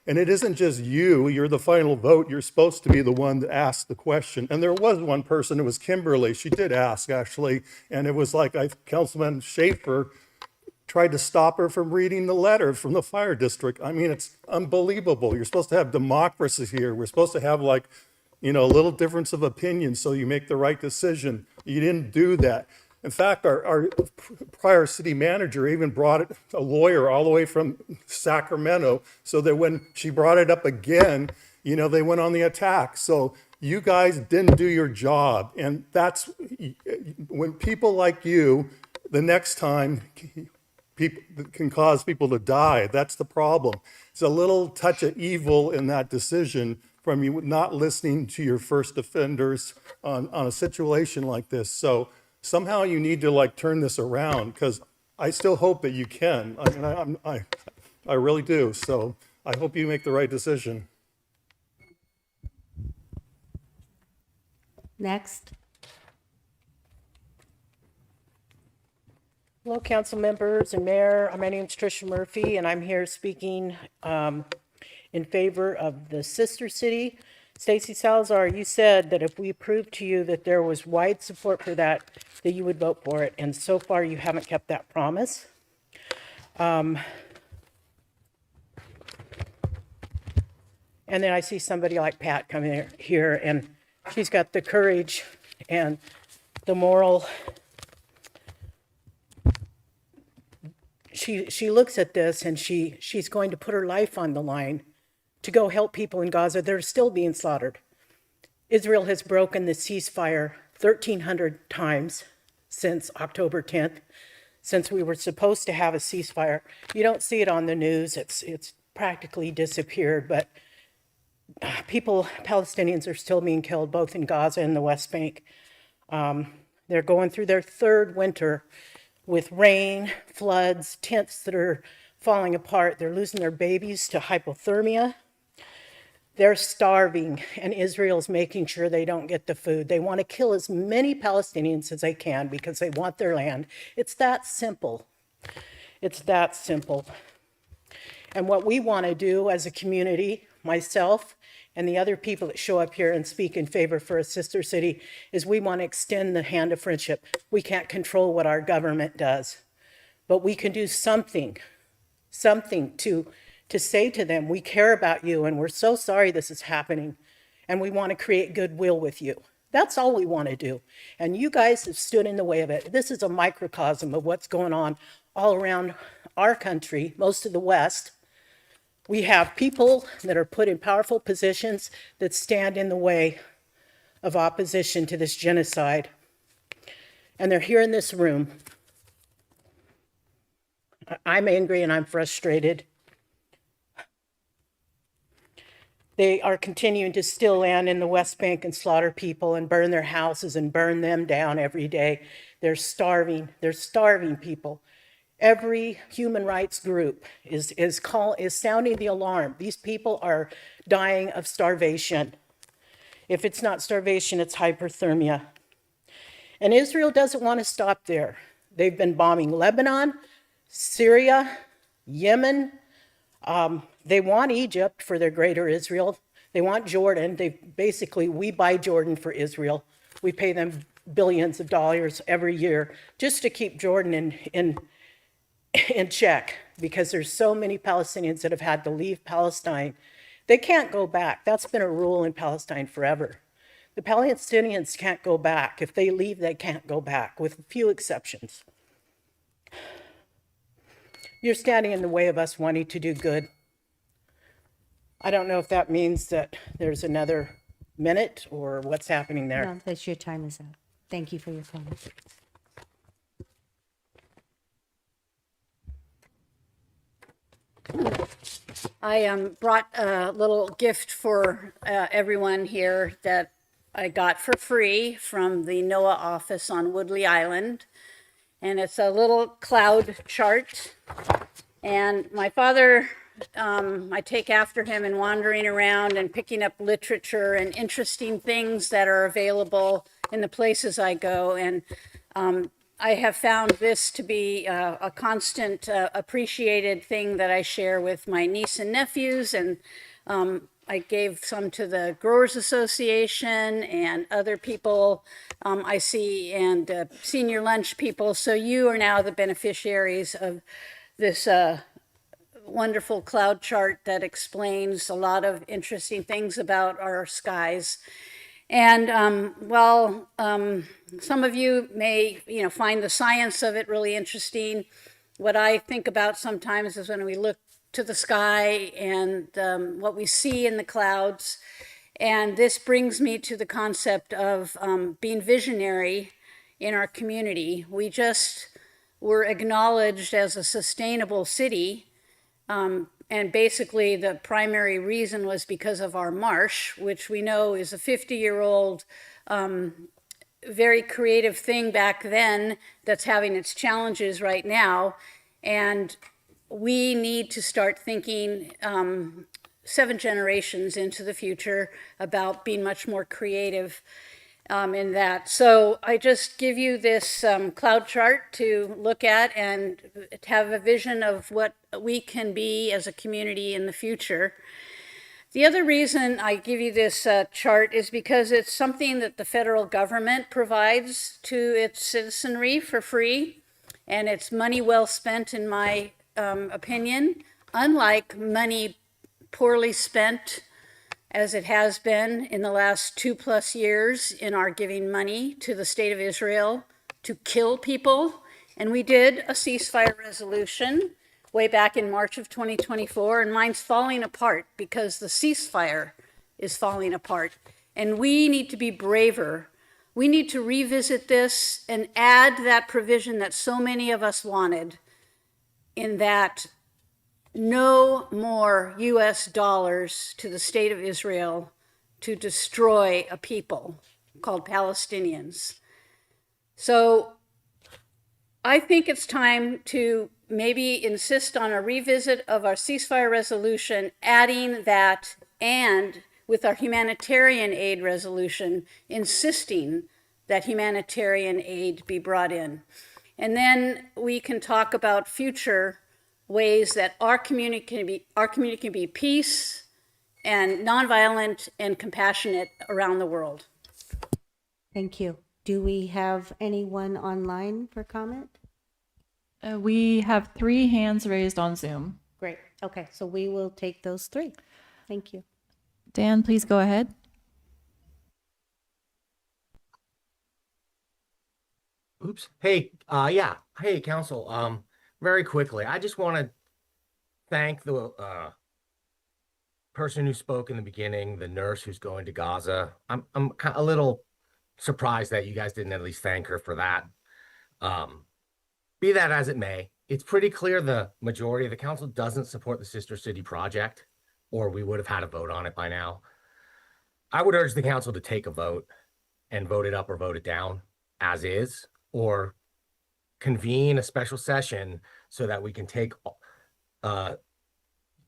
And it isn't just you, you're the final vote. You're supposed to be the one that asked the question. And there was one person, it was Kimberly. She did ask, actually. And it was like Councilman Schaefer tried to stop her from reading the letter from the fire district. I mean, it's unbelievable. You're supposed to have democracy here. We're supposed to have, like, you know, a little difference of opinion so you make the right decision. You didn't do that. In fact, our prior city manager even brought a lawyer all the way from Sacramento so that when she brought it up again, you know, they went on the attack. So you guys didn't do your job. And that's when people like you, the next time, people can cause people to die. That's the problem. It's a little touch of evil in that decision from you not listening to your first offenders on a situation like this. So somehow you need to like turn this around, because I still hope that you can. I mean, I really do. So I hope you make the right decision. Next. Hello, council members and mayor. My name is Tricia Murphy, and I'm here speaking in favor of the sister city. Stacy Salazar, you said that if we proved to you that there was wide support for that you would vote for it, and so far you haven't kept that promise. And then I see somebody like Pat coming here, and she's got the courage and the moral. She looks at this and she's going to put her life on the line to go help people in Gaza that are still being slaughtered. Israel has broken the ceasefire 1,300 times since October 10th, since we were supposed to have a ceasefire. You don't see it on the news. It's practically disappeared, but Palestinians are still being killed both in Gaza and the West Bank. They're going through their third winter with rain, floods, tents that are falling apart. They're losing their babies to hypothermia. They're starving, and Israel's making sure they don't get the food. They want to kill as many Palestinians as they can because they want their land. It's that simple. It's that simple. And what we want to do as a community, myself and the other people that show up here and speak in favor for a sister city, is we want to extend the hand of friendship. We can't control what our government does, but we can do something to say to them, we care about you and we're so sorry this is happening and we want to create goodwill with you. That's all we want to do. And you guys have stood in the way of it. This is a microcosm of what's going on all around our country, most of the West. We have people that are put in powerful positions that stand in the way of opposition to this genocide. And they're here in this room. I'm angry and I'm frustrated. They are continuing to steal land in the West Bank and slaughter people and burn their houses and burn them down every day. They're starving. They're starving people. Every human rights group is sounding the alarm. These people are dying of starvation. If it's not starvation, it's hyperthermia. And Israel doesn't want to stop there. They've been bombing Lebanon, Syria, Yemen. They want Egypt for their greater Israel. They want Jordan. We buy Jordan for Israel. We pay them billions of dollars every year just to keep Jordan in check, because there's so many Palestinians that have had to leave Palestine. They can't go back. That's been a rule in Palestine forever. The Palestinians can't go back. If they leave, they can't go back, with a few exceptions. You're standing in the way of us wanting to do good. I don't know if that means that there's another minute or what's happening there. No, that's your time is up. Thank you for your comment. I brought a little gift for everyone here that I got for free from the NOAA office on Woodley Island. And it's a little cloud chart. And my father, I take after him in wandering around and picking up literature and interesting things that are available in the places I go. And I have found this to be a constant appreciated thing that I share with my niece and nephews. And I gave some to the Growers Association and other people I see, and senior lunch people. So you are now the beneficiaries of this wonderful cloud chart that explains a lot of interesting things about our skies. And while some of you may, find the science of it really interesting, what I think about sometimes is when we look to the sky and what we see in the clouds. And this brings me to the concept of being visionary in our community. We just were acknowledged as a sustainable city. And basically the primary reason was because of our marsh, which we know is a 50-year-old very creative thing back then that's having its challenges right now. And we need to start thinking 7 generations into the future about being much more creative in that. So I just give you this cloud chart to look at and have a vision of what we can be as a community in the future. The other reason I give you this chart is because it's something that the federal government provides to its citizenry for free, and it's money well spent, in my opinion, unlike money poorly spent as it has been in the last 2+ years in our giving money to the state of Israel to kill people. And we did a ceasefire resolution way back in March of 2024, and mine's falling apart because the ceasefire is falling apart. And we need to be braver. We need to revisit this and add that provision that so many of us wanted, in that no more US dollars to the state of Israel to destroy a people called Palestinians. So I think it's time to maybe insist on a revisit of our ceasefire resolution, adding that, and with our humanitarian aid resolution, insisting that humanitarian aid be brought in. And then we can talk about future ways that our community can be peace and nonviolent and compassionate around the world. Thank you. Do we have anyone online for comment? We have 3 hands raised on Zoom. Great. Okay, so we will take those 3. Thank you. Dan, please go ahead. Oops. Hey, yeah. Hey, council. Very quickly, I just want to thank the person who spoke in the beginning, the nurse who's going to Gaza. I'm a little surprised that you guys didn't at least thank her for that. Be that as it may, it's pretty clear the majority of the council doesn't support the Sister City project, or we would have had a vote on it by now. I would urge the council to take a vote and vote it up or vote it down as is, or convene a special session so that we can take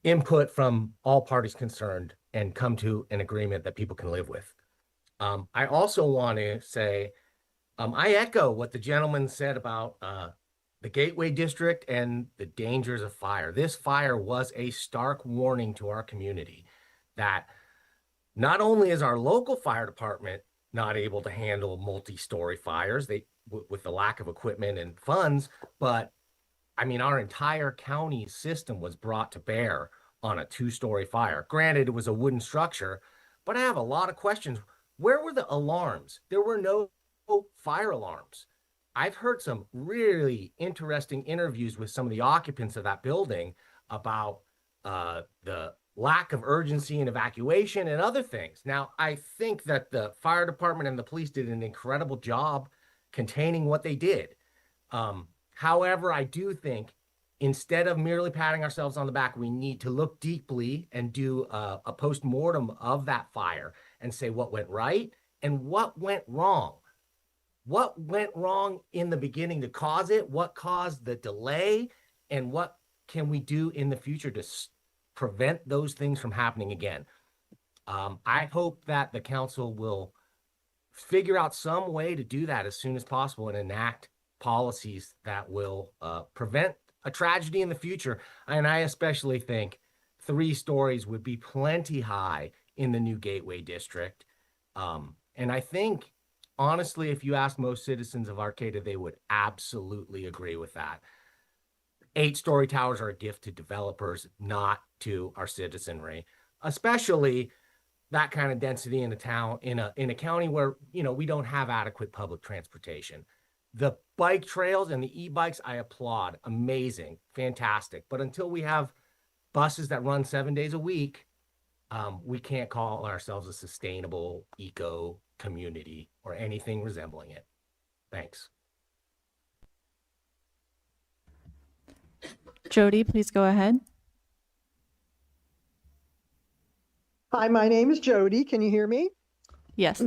input from all parties concerned and come to an agreement that people can live with. I also want to say, I echo what the gentleman said about the Gateway District and the dangers of fire. This fire was a stark warning to our community that not only is our local fire department not able to handle multi-story fires with the lack of equipment and funds, but I mean, our entire county system was brought to bear on a 2-story fire. Granted, it was a wooden structure, but I have a lot of questions. Where were the alarms? There were no fire alarms. I've heard some really interesting interviews with some of the occupants of that building about the lack of urgency in evacuation and other things. Now, I think that the fire department and the police did an incredible job containing what they did. However, I do think instead of merely patting ourselves on the back, we need to look deeply and do a post-mortem of that fire and say what went right and what went wrong. What went wrong in the beginning to cause it? What caused the delay? And what can we do in the future to prevent those things from happening again? I hope that the council will figure out some way to do that as soon as possible and enact policies that will prevent a tragedy in the future. And I especially think 3 stories would be plenty high in the new Gateway District. And I think, honestly, if you ask most citizens of Arcata, they would absolutely agree with that. 8-story towers are a gift to developers, not to our citizenry, especially that kind of density in a town, in a county where, you know, we don't have adequate public transportation. The bike trails and the e-bikes, I applaud. Amazing, fantastic. But until we have buses that run 7 days a week, we can't call ourselves a sustainable eco community or anything resembling it. Thanks. Jody, please go ahead. Hi, my name is Jody. Can you hear me? Yes.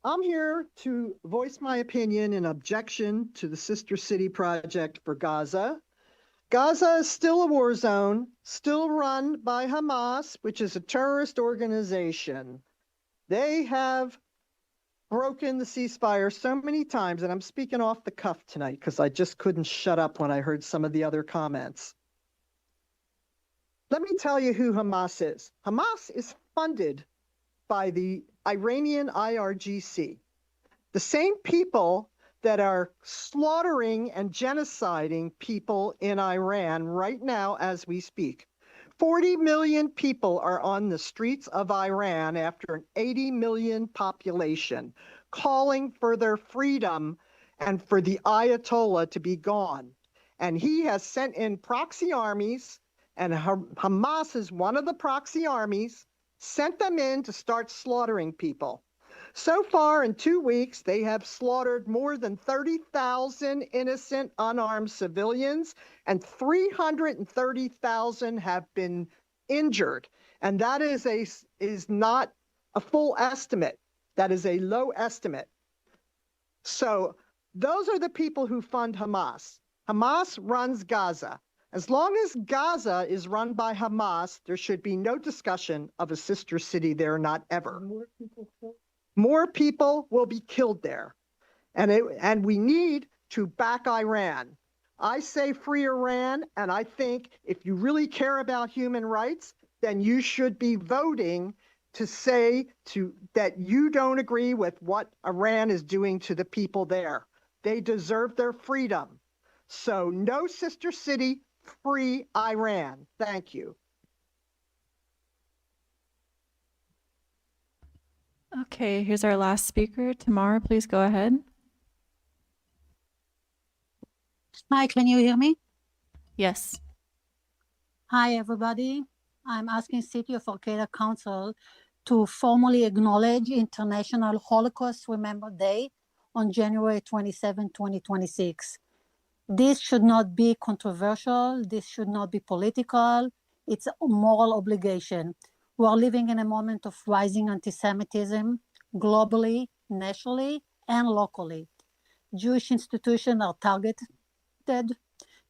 I'm here to voice my opinion in objection to the Sister City project for Gaza. Gaza is still a war zone, still run by Hamas, which is a terrorist organization. They have broken the ceasefire so many times, and I'm speaking off the cuff tonight because I just couldn't shut up when I heard some of the other comments. Let me tell you who Hamas is. Hamas is funded by the Iranian IRGC, the same people that are slaughtering and genociding people in Iran right now as we speak. 40 million people are on the streets of Iran after an 80 million population, calling for their freedom and for the Ayatollah to be gone. And he has sent in proxy armies, and Hamas is one of the proxy armies, sent them in to start slaughtering people. So far, in 2 weeks, they have slaughtered more than 30,000 innocent unarmed civilians, and 330,000 have been injured. And that is not a full estimate. That is a low estimate. So those are the people who fund Hamas. Hamas runs Gaza. As long as Gaza is run by Hamas, there should be no discussion of a sister city there, not ever. More people will be killed there. And we need to back Iran. I say free Iran, and I think if you really care about human rights, then you should be voting to say that you don't agree with what Iran is doing to the people there. They deserve their freedom. So no sister city, free Iran. Thank you. Okay, here's our last speaker. Tamara, please go ahead. Hi, can you hear me? Yes. Hi, everybody. I'm asking City of Arcata Council to formally acknowledge International Holocaust Remember Day on January 27, 2026. This should not be controversial. This should not be political. It's a moral obligation. We are living in a moment of rising anti-Semitism globally, nationally, and locally. Jewish institutions are targeted,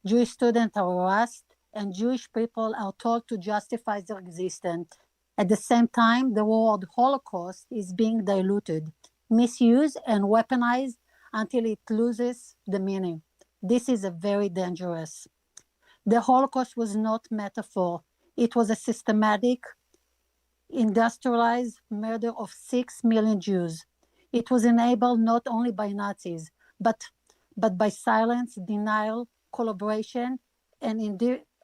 Jewish students are harassed, and Jewish people are told to justify their existence. At the same time, the word Holocaust is being diluted, misused, and weaponized until it loses the meaning. This is very dangerous. The Holocaust was not metaphor. It was a systematic, industrialized murder of 6 million Jews. It was enabled not only by Nazis, but by silence, denial, collaboration, and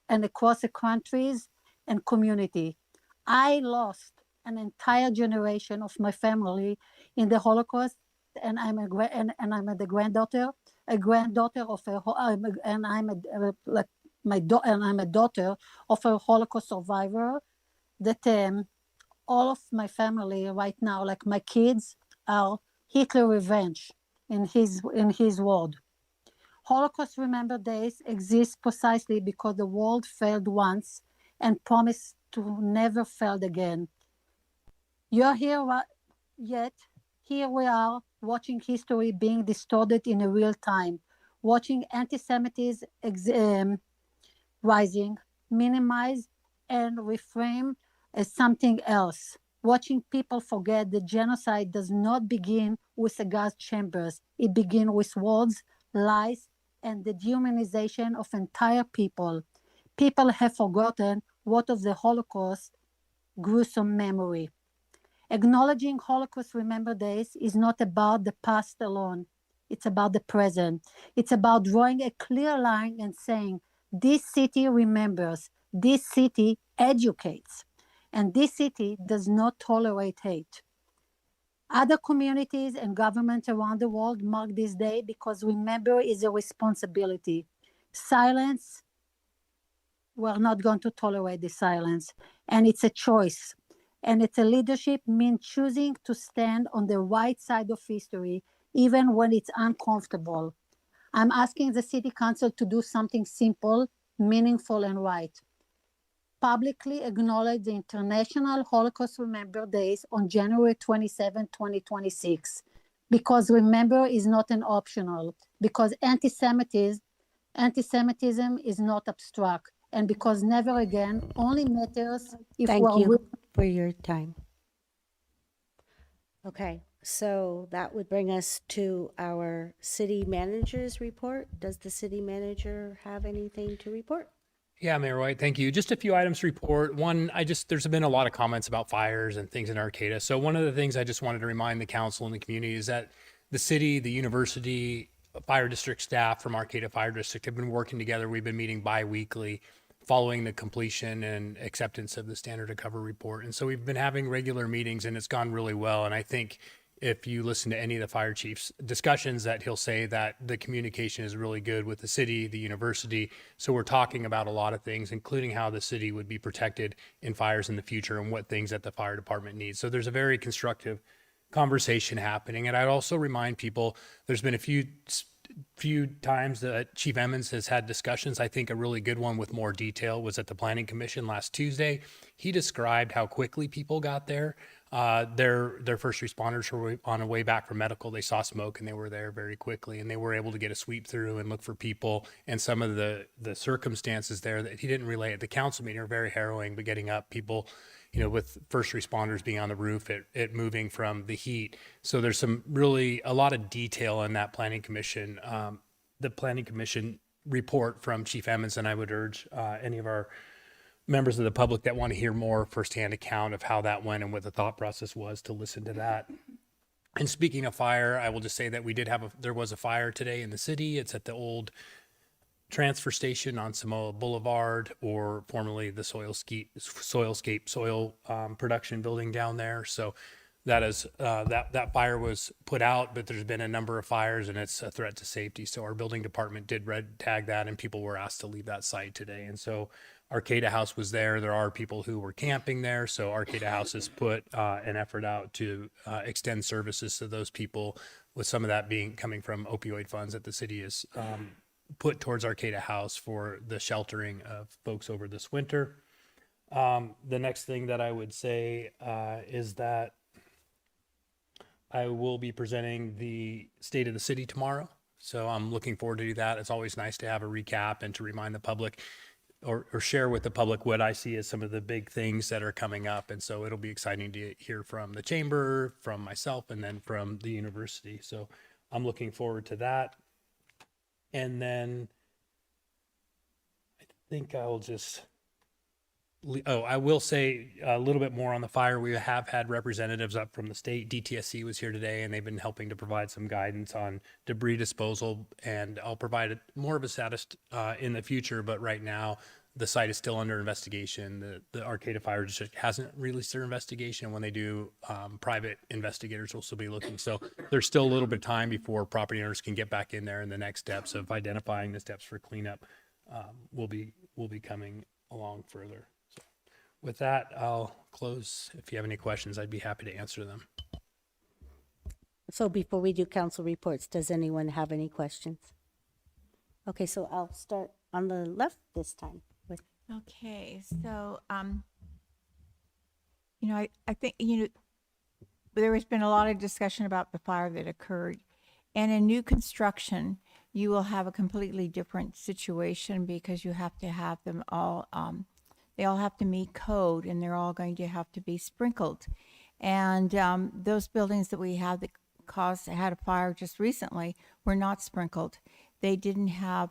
across the countries and community. I lost an entire generation of my family in the Holocaust, and I'm a granddaughter of a daughter of a Holocaust survivor. That all of my family right now, like my kids, are Hitler revenge in his world. Holocaust Remember Days exist precisely because the world failed once and promised to never fail again. You're here, yet here we are watching history being distorted in a real time, watching anti-Semitism rising, minimized, and reframed as something else. Watching people forget that genocide does not begin with the gas chambers. It begins with words, lies, and the dehumanization of entire people. People have forgotten what of the Holocaust gruesome memory. Acknowledging Holocaust Remember Days is not about the past alone. It's about the present. It's about drawing a clear line and saying, this city remembers, this city educates, and this city does not tolerate hate. Other communities and governments around the world mark this day because remember is a responsibility. Silence, we're not going to tolerate the silence, and it's a choice. And it's a leadership means choosing to stand on the right side of history, even when it's uncomfortable. I'm asking the City Council to do something simple, meaningful, and right. Publicly acknowledge the International Holocaust Remember Days on January 27, 2026. because remember is not an optional, because anti-Semitism is not abstract, and because never again only matters if Thank we're you for your time. Okay, so that would bring us to our city manager's report. Does the city manager have anything to report? Yeah, Mayor White, thank you. Just a few items to report. One, there's been a lot of comments about fires and things in Arcata. So one of the things I just wanted to remind the council and the community is that the city, the university, fire district staff from Arcata Fire District have been working together. We've been meeting bi-weekly following the completion and acceptance of the standard of cover report. And so we've been having regular meetings and it's gone really well. And I think if you listen to any of the fire chief's discussions, that he'll say that the communication is really good with the city, the university. So we're talking about a lot of things, including how the city would be protected in fires in the future and what things that the fire department needs. So there's a very constructive conversation happening. And I'd also remind people, there's been a few times that Chief Emmons has had discussions. I think a really good one with more detail was at the Planning Commission last Tuesday. He described how quickly people got there. Their first responders were on a way back from medical. They saw smoke and they were there very quickly, and they were able to get a sweep through and look for people. And some of the circumstances there that he didn't relay at the council meeting are very harrowing, but getting up people, with first responders being on the roof, it moving from the heat. So there's a lot of detail in that Planning Commission, the Planning Commission report from Chief Emmons, and I would urge any of our members of the public that want to hear more firsthand account of how that went and what the thought process was to listen to that. And speaking of fire, I will just say that there was a fire today in the city. It's at the old transfer station on Samoa Boulevard, or formerly the Soilscape soil production building down there. So that is that fire was put out, but there's been a number of fires and it's a threat to safety. So our building department did red tag that, and people were asked to leave that site today. And so Arcata House was there. There are people who were camping there. So Arcata House has put an effort out to extend services to those people, with some of that coming from opioid funds that the city is put towards Arcata House for the sheltering of folks over this winter. The next thing that I would say is that I will be presenting the state of the city tomorrow. So I'm looking forward to do that. It's always nice to have a recap and to remind the public or share with the public what I see as some of the big things that are coming up. And so it'll be exciting to hear from the chamber, from myself, and then from the university. So I'm looking forward to that. And then I think I'll just, I will say a little bit more on the fire. We have had representatives up from the state. DTSC was here today, and they've been helping to provide some guidance on debris disposal. And I'll provide more of a status in the future, but right now the site is still under investigation. The Arcata Fire District hasn't released their investigation. When they do, private investigators will still be looking. So there's still a little bit of time before property owners can get back in there, and the next steps of identifying the steps for cleanup will be coming along further. So with that, I'll close. If you have any questions, I'd be happy to answer them. So before we do council reports, does anyone have any questions? Okay, so I'll start on the left this time. Okay, so, I think, there has been a lot of discussion about the fire that occurred. And in new construction, you will have a completely different situation, because you have to have them all, they all have to meet code, and they're all going to have to be sprinkled. And those buildings that we have that had a fire just recently were not sprinkled. They didn't have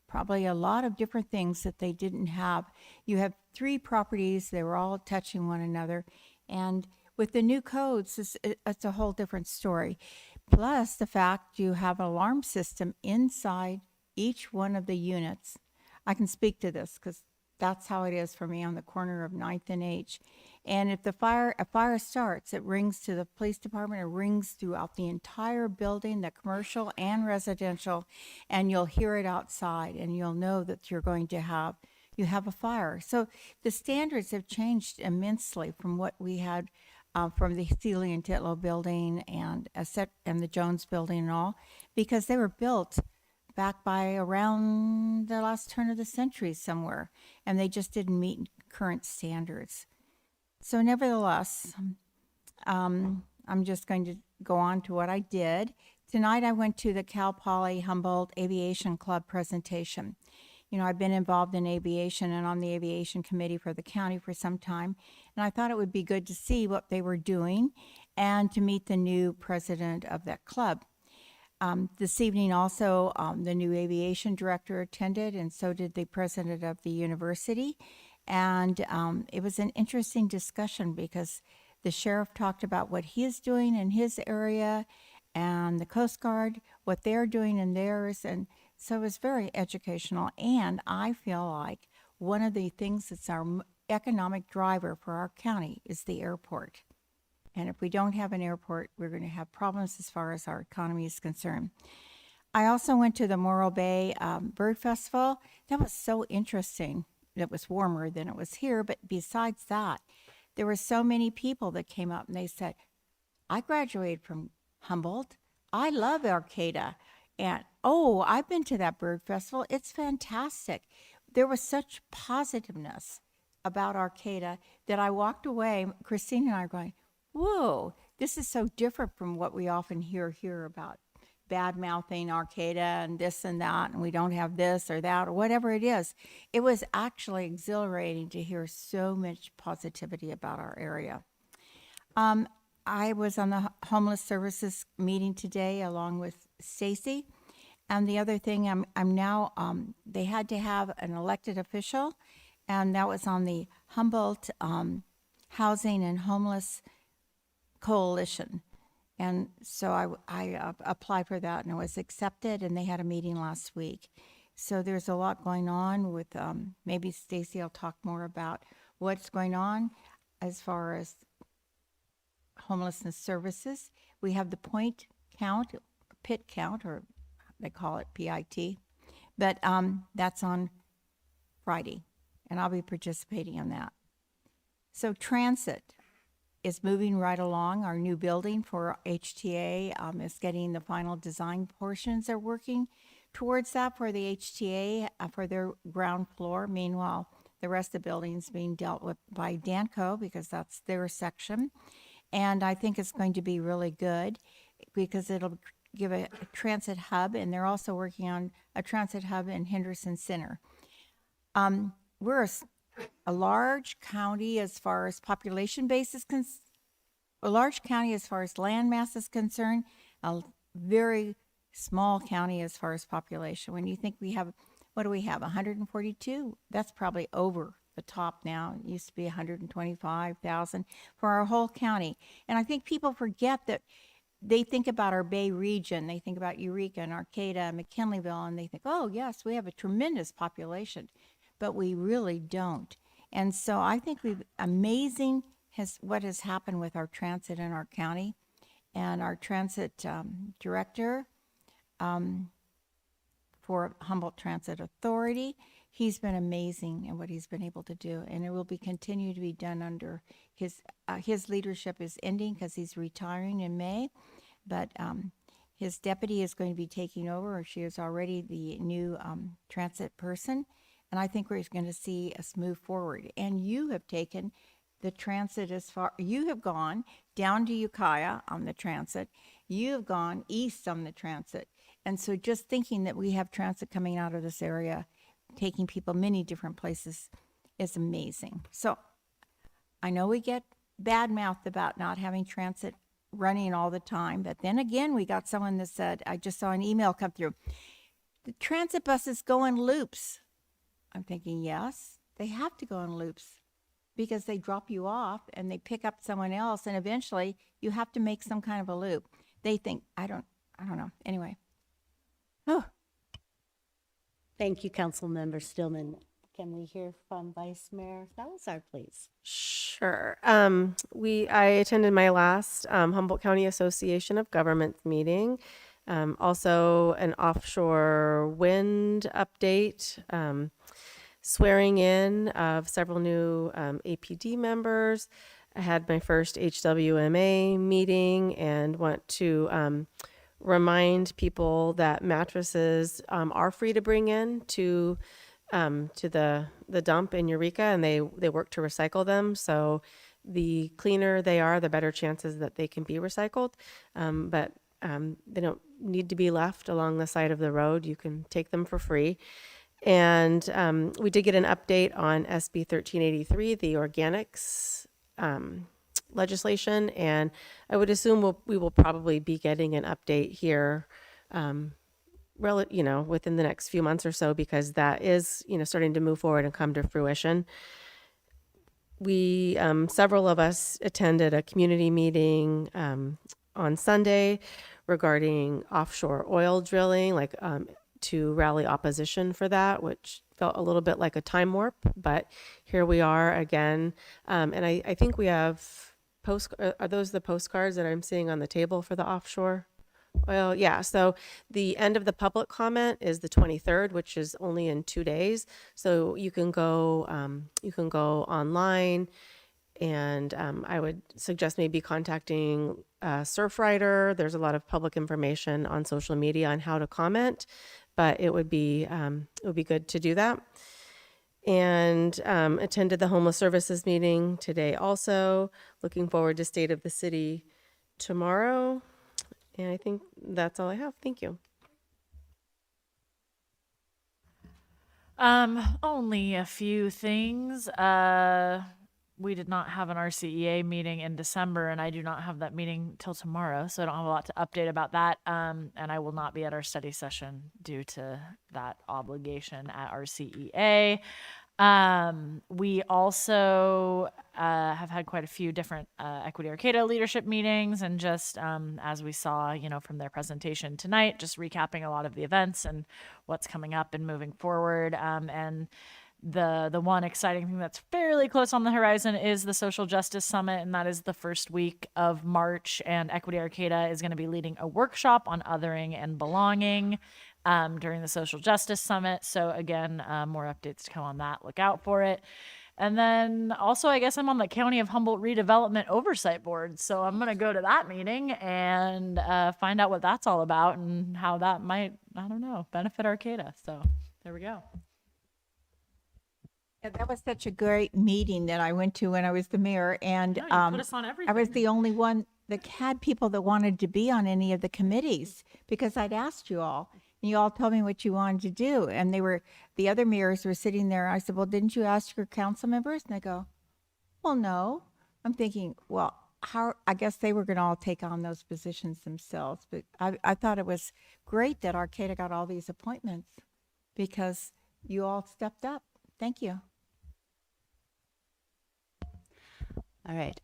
probably a lot of different things that they didn't have. You have 3 properties, they were all touching one another. And with the new codes, it's a whole different story. Plus the fact you have an alarm system inside each one of the units. I can speak to this because that's how it is for me on the corner of 9th and H. And if a fire starts, it rings to the police department, it rings throughout the entire building, the commercial and residential, and you'll hear it outside, and you'll know that you have a fire. So the standards have changed immensely from what we had from the Sealy and Titlow building and the Jones building and all, because they were built back by around the last turn of the century somewhere, and they just didn't meet current standards. So nevertheless, I'm just going to go on to what I did. Tonight I went to the Cal Poly Humboldt Aviation Club presentation. You know, I've been involved in aviation and on the aviation committee for the county for some time, and I thought it would be good to see what they were doing and to meet the new president of that club. This evening also, the new aviation director attended, and so did the president of the university. And it was an interesting discussion because the sheriff talked about what he is doing in his area and the Coast Guard, what they're doing in theirs. And so it was very educational. And I feel like one of the things that's our economic driver for our county is the airport. And if we don't have an airport, we're going to have problems as far as our economy is concerned. I also went to the Morro Bay Bird Festival. That was so interesting. It was warmer than it was here, but besides that, there were so many people that came up and they said, I graduated from Humboldt. I love Arcata. And, oh, I've been to that bird festival. It's fantastic. There was such positiveness about Arcata that I walked away. Christine and I are going, whoa, this is so different from what we often hear here about bad-mouthing Arcata and this and that, and we don't have this or that or whatever it is. It was actually exhilarating to hear so much positivity about our area. I was on the homeless services meeting today along with Stacy. And the other thing, I'm now, they had to have an elected official, and that was on the Humboldt Housing and Homeless Coalition. And so I applied for that and it was accepted, and they had a meeting last week. So there's a lot going on with, maybe Stacy will talk more about what's going on as far as homelessness services. We have the point count, pit count, or they call it PIT, but that's on Friday, and I'll be participating in that. So transit is moving right along. Our new building for HTA is getting the final design portions. They're working towards that for the HTA for their ground floor. Meanwhile, the rest of the building is being dealt with by Danco because that's their section. And I think it's going to be really good because it'll give a transit hub, and they're also working on a transit hub in Henderson Center. We're a large county as far as population base is a large county as far as land mass is concerned, a very small county as far as population. When you think we have, what do we have, 142? That's probably over the top now. It used to be 125,000 for our whole county. And I think people forget that they think about our Bay region. They think about Eureka and Arcata and McKinleyville, and they think, oh, yes, we have a tremendous population, but we really don't. And so I think amazing what has happened with our transit in our county, and our transit director for Humboldt Transit Authority. He's been amazing in what he's been able to do, and it will be continue to be done under his leadership is ending because he's retiring in May, but his deputy is going to be taking over, or she is already the new transit person, and I think we're going to see us move forward. And you have taken the transit you have gone down to Ukiah on the transit, you have gone east on the transit, and so just thinking that we have transit coming out of this area, taking people many different places, is amazing. So I know we get bad-mouthed about not having transit running all the time, but then again, we got someone that said, I just saw an email come through, the transit buses go in loops. I'm thinking, yes, they have to go in loops because they drop you off and they pick up someone else, and eventually you have to make some kind of a loop. They think, I don't know. Anyway. Oh. Thank you, Councilmember Stillman. Can we hear from Vice Mayor Salazar, please? Sure. I attended my last Humboldt County Association of Governments meeting. Also an offshore wind update, swearing in of several new APD members. I had my first HWMA meeting and want to remind people that mattresses are free to bring in to the dump in Eureka, and they work to recycle them. So The cleaner they are, the better chances that they can be recycled. But they don't need to be left along the side of the road. You can take them for free. And we did get an update on SB 1383, the organics legislation, and I would assume we will probably be getting an update here, within the next few months or so, because that is, starting to move forward and come to fruition. We, several of us attended a community meeting on Sunday regarding offshore oil drilling, to rally opposition for that, which felt a little bit like a time warp, but here we are again. And I think we have are those the postcards that I'm seeing on the table for the offshore oil? Yeah, so the end of the public comment is the 23rd, which is only in 2 days. So you can go online, and I would suggest maybe contacting Surfrider. There's a lot of public information on social media on how to comment, but it would be good to do that. And attended the homeless services meeting today also. Looking forward to State of the City tomorrow. And I think that's all I have. Thank you. Only a few things. We did not have an RCEA meeting in December, and I do not have that meeting till tomorrow, so I don't have a lot to update about that. And I will not be at our study session due to that obligation at RCEA. We also have had quite a few different Equity Arcata leadership meetings, and just as we saw, from their presentation tonight, just recapping a lot of the events and what's coming up and moving forward. And the one exciting thing that's fairly close on the horizon is the Social Justice Summit, and that is the first week of March. And Equity Arcata is going to be leading a workshop on othering and belonging during the Social Justice Summit. So again, more updates to come on that. Look out for it. And then also, I guess I'm on the County of Humboldt Redevelopment Oversight Board. So I'm going to go to that meeting and find out what that's all about and how that might, benefit Arcata. So there we go. Yeah, that was such a great meeting that I went to when I was the mayor, and No, you put us on I everything. was the only one that had people that wanted to be on any of the committees, because I'd asked you all, and you all told me what you wanted to do, and the other mayors were sitting there. I said, well, didn't you ask your council members? And they go, well, no. I'm thinking, well, I guess they were going to all take on those positions themselves, but I thought it was great that Arcata got all these appointments, because you all stepped up. Thank you. All right.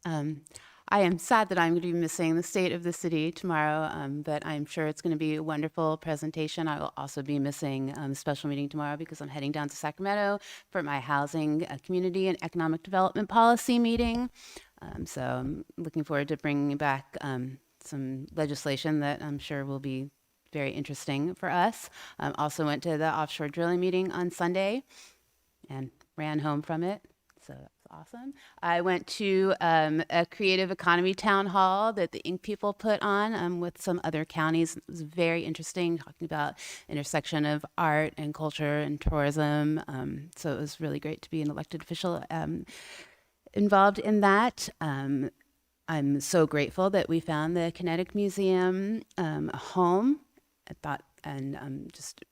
I am sad that I'm going to be missing the State of the City tomorrow, but I'm sure it's going to be a wonderful presentation. I will also be missing the special meeting tomorrow because I'm heading down to Sacramento for my housing, community, and economic development policy meeting. So I'm looking forward to bringing back some legislation that I'm sure will be very interesting for us. Also went to the offshore drilling meeting on Sunday and ran home from it. So that's awesome. I went to a creative economy town hall that the Ink people put on with some other counties. It was very interesting, talking about intersection of art and culture and tourism. So it was really great to be an elected official involved in that. I'm so grateful that we found the Kinetic Museum a home. I'm just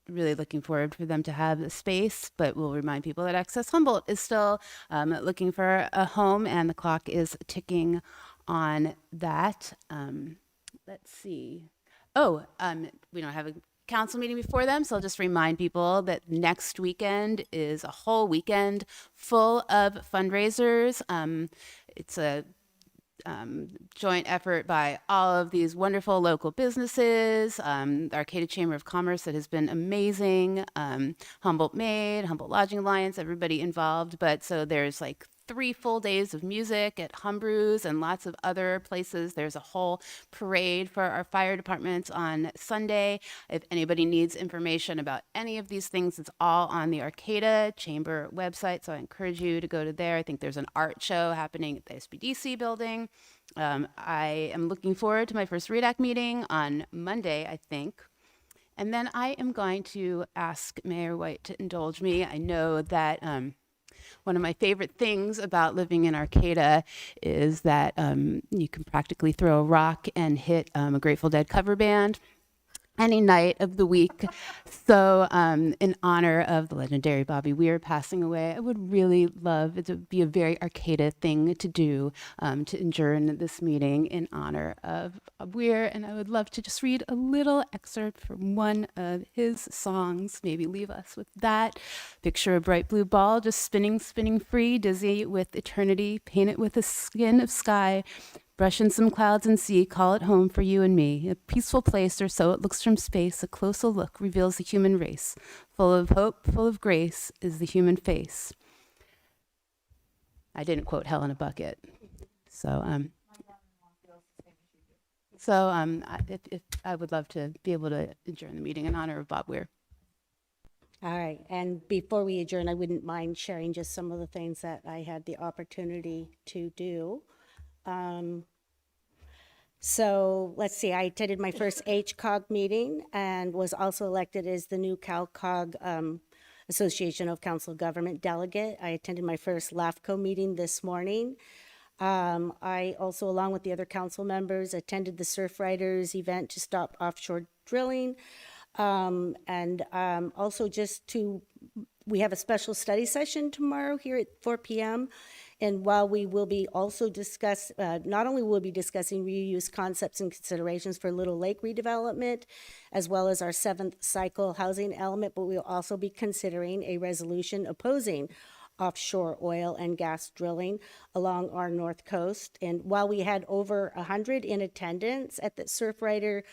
really looking forward for them to have a space, but we'll remind people that Access Humboldt is still looking for a home, and the clock is ticking on that. Let's see. We don't have a council meeting before them, so I'll just remind people that next weekend is a whole weekend full of fundraisers. It's a joint effort by all of these wonderful local businesses, the Arcata Chamber of Commerce that has been amazing, Humboldt Made, Humboldt Lodging Alliance, everybody involved. But so there's like 3 full days of music at Humbrew's and lots of other places. There's a whole parade for our fire departments on Sunday. If anybody needs information about any of these things, it's all on the Arcata Chamber website. So I encourage you to go to there. I think there's an art show happening at the SBDC building. I am looking forward to my first REDAC meeting on Monday, I think. And then I am going to ask Mayor White to indulge me. I know that One of my favorite things about living in Arcata is that you can practically throw a rock and hit a Grateful Dead cover band any night of the week. So in honor of the legendary Bobby Weir passing away, I would really love it to be a very Arcata thing to do, to adjourn this meeting in honor of Bob Weir. And I would love to just read a little excerpt from one of his songs, maybe leave us with that. Picture a bright blue ball just spinning, spinning free, dizzy with eternity, paint it with a skin of sky. Brush in some clouds and see, call it home for you and me. A peaceful place, or so it looks from space. A closer look reveals the human race. Full of hope, full of grace is the human face. I didn't quote Hell in a Bucket. So, if I would love to be able to adjourn the meeting in honor of Bob Weir. All right, and before we adjourn, I wouldn't mind sharing just some of the things that I had the opportunity to do. So let's see, I attended my first HCOG meeting and was also elected as the new CalCog Association of Council of Government delegate. I attended my first LAFCO meeting this morning. I also, along with the other council members, attended the Surf Riders event to stop offshore drilling. Also we have a special study session tomorrow here at 4 p.m. And while we will be also not only will we be discussing reuse concepts and considerations for Little Lake redevelopment, as well as our 7th cycle housing element, but we'll also be considering a resolution opposing offshore oil and gas drilling along our north coast. And while we had over 100 in attendance at the Surfrider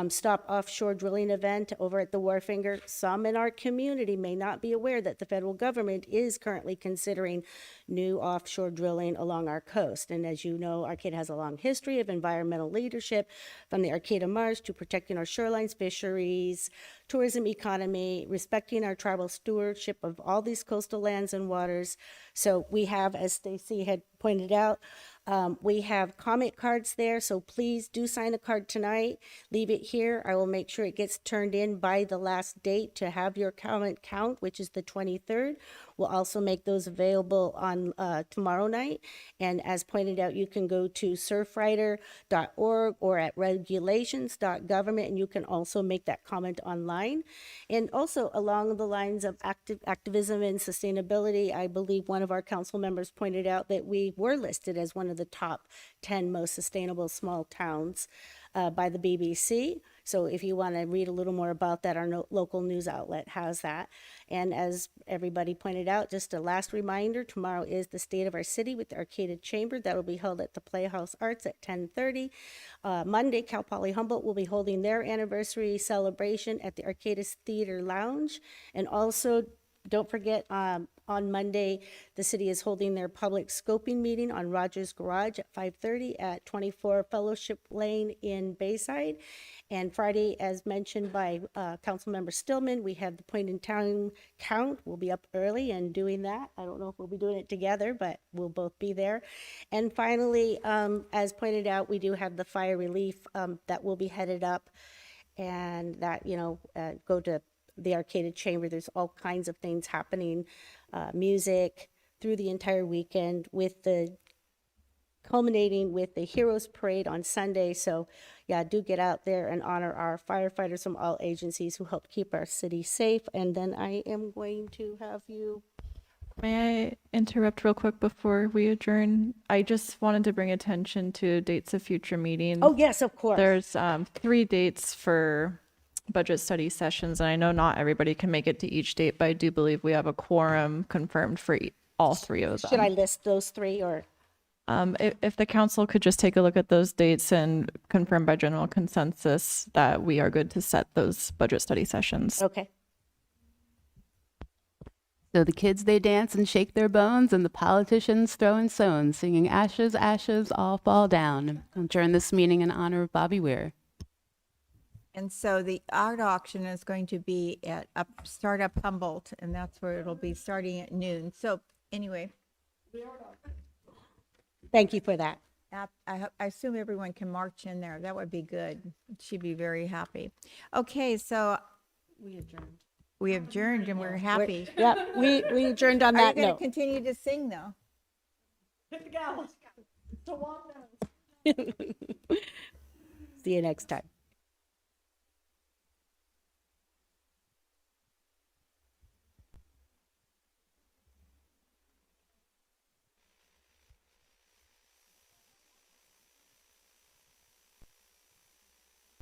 Stop Offshore Drilling event over at the Wharfinger, some in our community may not be aware that the federal government is currently considering new offshore drilling along our coast. And as you know, Arcata has a long history of environmental leadership, from the Arcata Marsh to protecting our shorelines, fisheries, tourism economy, respecting our tribal stewardship of all these coastal lands and waters. So we have, as Stacy had pointed out, we have comment cards there, so please do sign a card tonight. Leave it here. I will make sure it gets turned in by the last date to have your comment count, which is the 23rd. We'll also make those available on tomorrow night. And as pointed out, you can go to surfrider.org or at regulations.government, and you can also make that comment online. And also along the lines of activism and sustainability, I believe one of our council members pointed out that we were listed as one of the top 10 most sustainable small towns by the BBC. So if you want to read a little more about that, our local news outlet has that. And as everybody pointed out, just a last reminder, tomorrow is the State of Our City with the Arcata Chamber. That will be held at the Playhouse Arts at 10:30. Monday, Cal Poly Humboldt will be holding their anniversary celebration at the Arcata Theater Lounge. And also, don't forget, on Monday, the city is holding their public scoping meeting on Rogers Garage at 5:30 at 24 Fellowship Lane in Bayside. And Friday, as mentioned by Councilmember Stillman, we have the Point in Town count. We'll be up early and doing that. I don't know if we'll be doing it together, but we'll both be there. And finally, as pointed out, we do have the fire relief that will be headed up, and that, go to the Arcata Chamber. There's all kinds of things happening, music through the entire weekend, with the culminating with the Heroes Parade on Sunday. So yeah, do get out there and honor our firefighters from all agencies who help keep our city safe. And then I am going to have you. May I interrupt real quick before we adjourn? I just wanted to bring attention to dates of future meetings. Oh, yes, of course. There's 3 dates for budget study sessions, and I know not everybody can make it to each date, but I do believe we have a quorum confirmed for all 3 of them. Should I list those 3 or? If the council could just take a look at those dates and confirm by general consensus that we are good to set those budget study sessions. Okay. So the kids, they dance and shake their bones, and the politicians throw in stones, singing ashes, ashes, all fall down. I'll adjourn this meeting in honor of Bobby Weir. And so the art auction is going to be at Startup Humboldt, and that's where it'll be starting at noon. So anyway. Thank you for that. I assume everyone can march in there. That would be good. She'd be very happy. Okay, so we adjourned. We adjourned and we're happy. Yeah, we adjourned on Are you that going to note. continue to sing though? See you next time.